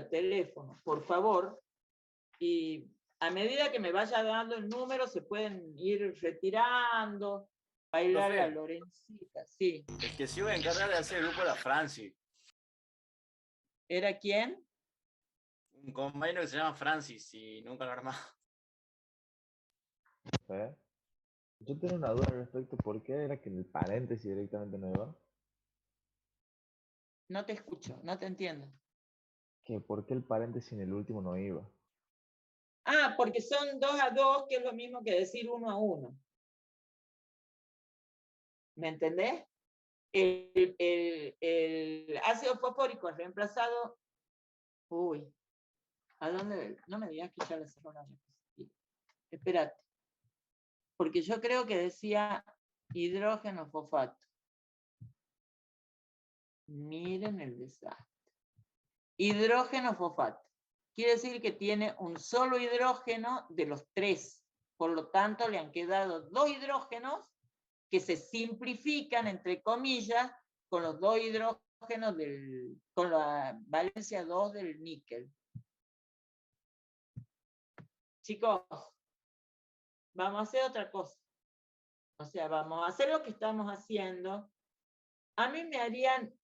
teléfono, por favor. Y a medida que me vaya dando el número, se pueden ir retirando, bailar la Profe. Lorencita, sí. El que se iba a encargar de hacer el grupo era Francis. ¿Era quién? Un compañero que se llama Francis y nunca lo armaba. ¿Eh? Yo tengo una duda al respecto, ¿por qué era que en el paréntesis directamente no iba? No te escucho, no te entiendo. Que ¿por qué el paréntesis en el último no iba? Ah, porque son 2 a 2, que es lo mismo que decir 1 a 1. ¿Me entendés? El ácido fosfórico es reemplazado. Uy, ¿a dónde? No me digas que ya le cerró la diapositiva. Espérate. Porque yo creo que decía hidrógeno fosfato. Miren el desastre. Hidrógeno fosfato. Quiere decir que tiene un solo hidrógeno de los 3. Por lo tanto, le han quedado 2 hidrógenos que se simplifican, entre comillas, con los 2 hidrógenos con la valencia 2 del níquel. Chicos, vamos a hacer otra cosa. O sea, vamos a hacer lo que estamos haciendo. A mí me harían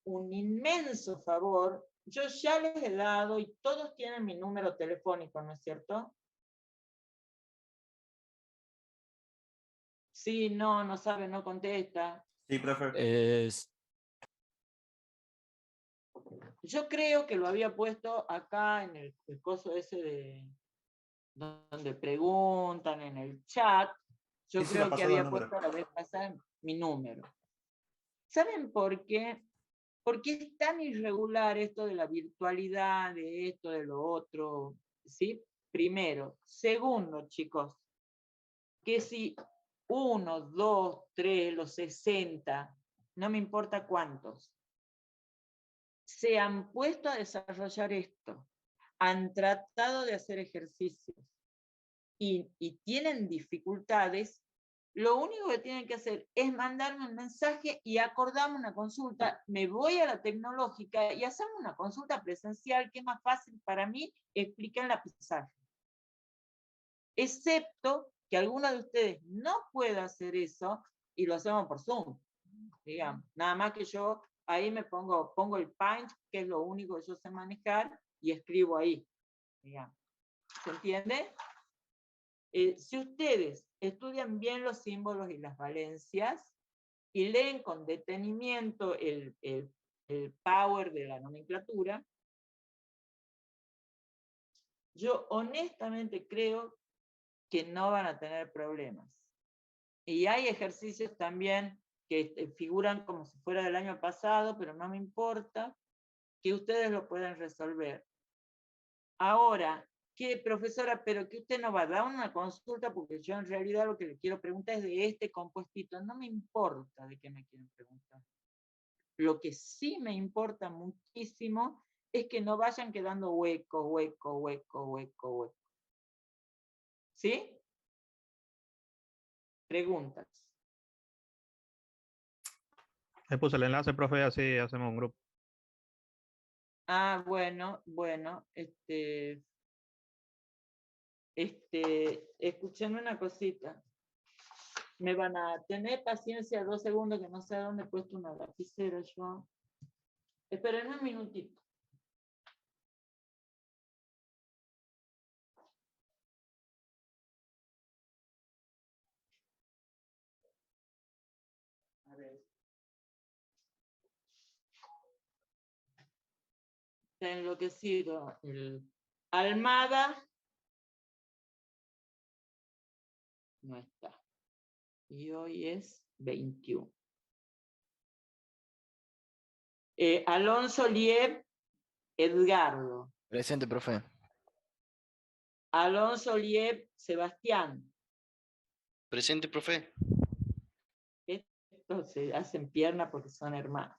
un inmenso favor. Yo ya les he dado y todos tienen mi número telefónico, ¿no es cierto? Sí, no sabe, no contesta. Sí, profe. Yo creo que lo había puesto acá en el coso ese de donde preguntan en el chat. Yo Sí, creo me que pasó el había número. puesto la vez pasada mi número. ¿Saben por qué? Porque es tan irregular esto de la virtualidad, de esto, de lo otro, ¿sí? Primero. Segundo, chicos, que si 1, 2, 3, los 60, no me importa cuántos, se han puesto a desarrollar esto, han tratado de hacer ejercicios y tienen dificultades, lo único que tienen que hacer es mandarme un mensaje y acordarme una consulta. Me voy a la tecnológica y hacemos una consulta presencial, que es más fácil para mí explicar en la pizarra. Excepto que alguno de ustedes no pueda hacer eso y lo hacemos por Zoom, digamos. Nada más que yo ahí me pongo el Paint, que es lo único que yo sé manejar, y escribo ahí, digamos. ¿Se entiende? Si ustedes estudian bien los símbolos y las valencias y leen con detenimiento el power de la nomenclatura, yo honestamente creo que no van a tener problemas. Y hay ejercicios también que figuran como si fuera del año pasado, pero no me importa, que ustedes lo pueden resolver. Ahora, ¿qué, profesora? Pero que usted no va a dar una consulta, porque yo en realidad lo que le quiero preguntar es de este compuestito. No me importa de qué me quieren preguntar. Lo que sí me importa muchísimo es que no vayan quedando hueco. ¿Sí? Preguntas. Le puse el enlace, profe, así hacemos un grupo. Ah, bueno, escúchenme una cosita. Me van a tener paciencia 2 segundos, que no sé dónde he puesto una lapicera yo. Esperen un minutito. A ver. Está enloquecido el Almada. No está. Y hoy es 21. Alonso Lieb, Edgardo. Presente, profe. Alonso Lieb, Sebastián. Presente, profe. Estos se hacen pierna porque son hermanos.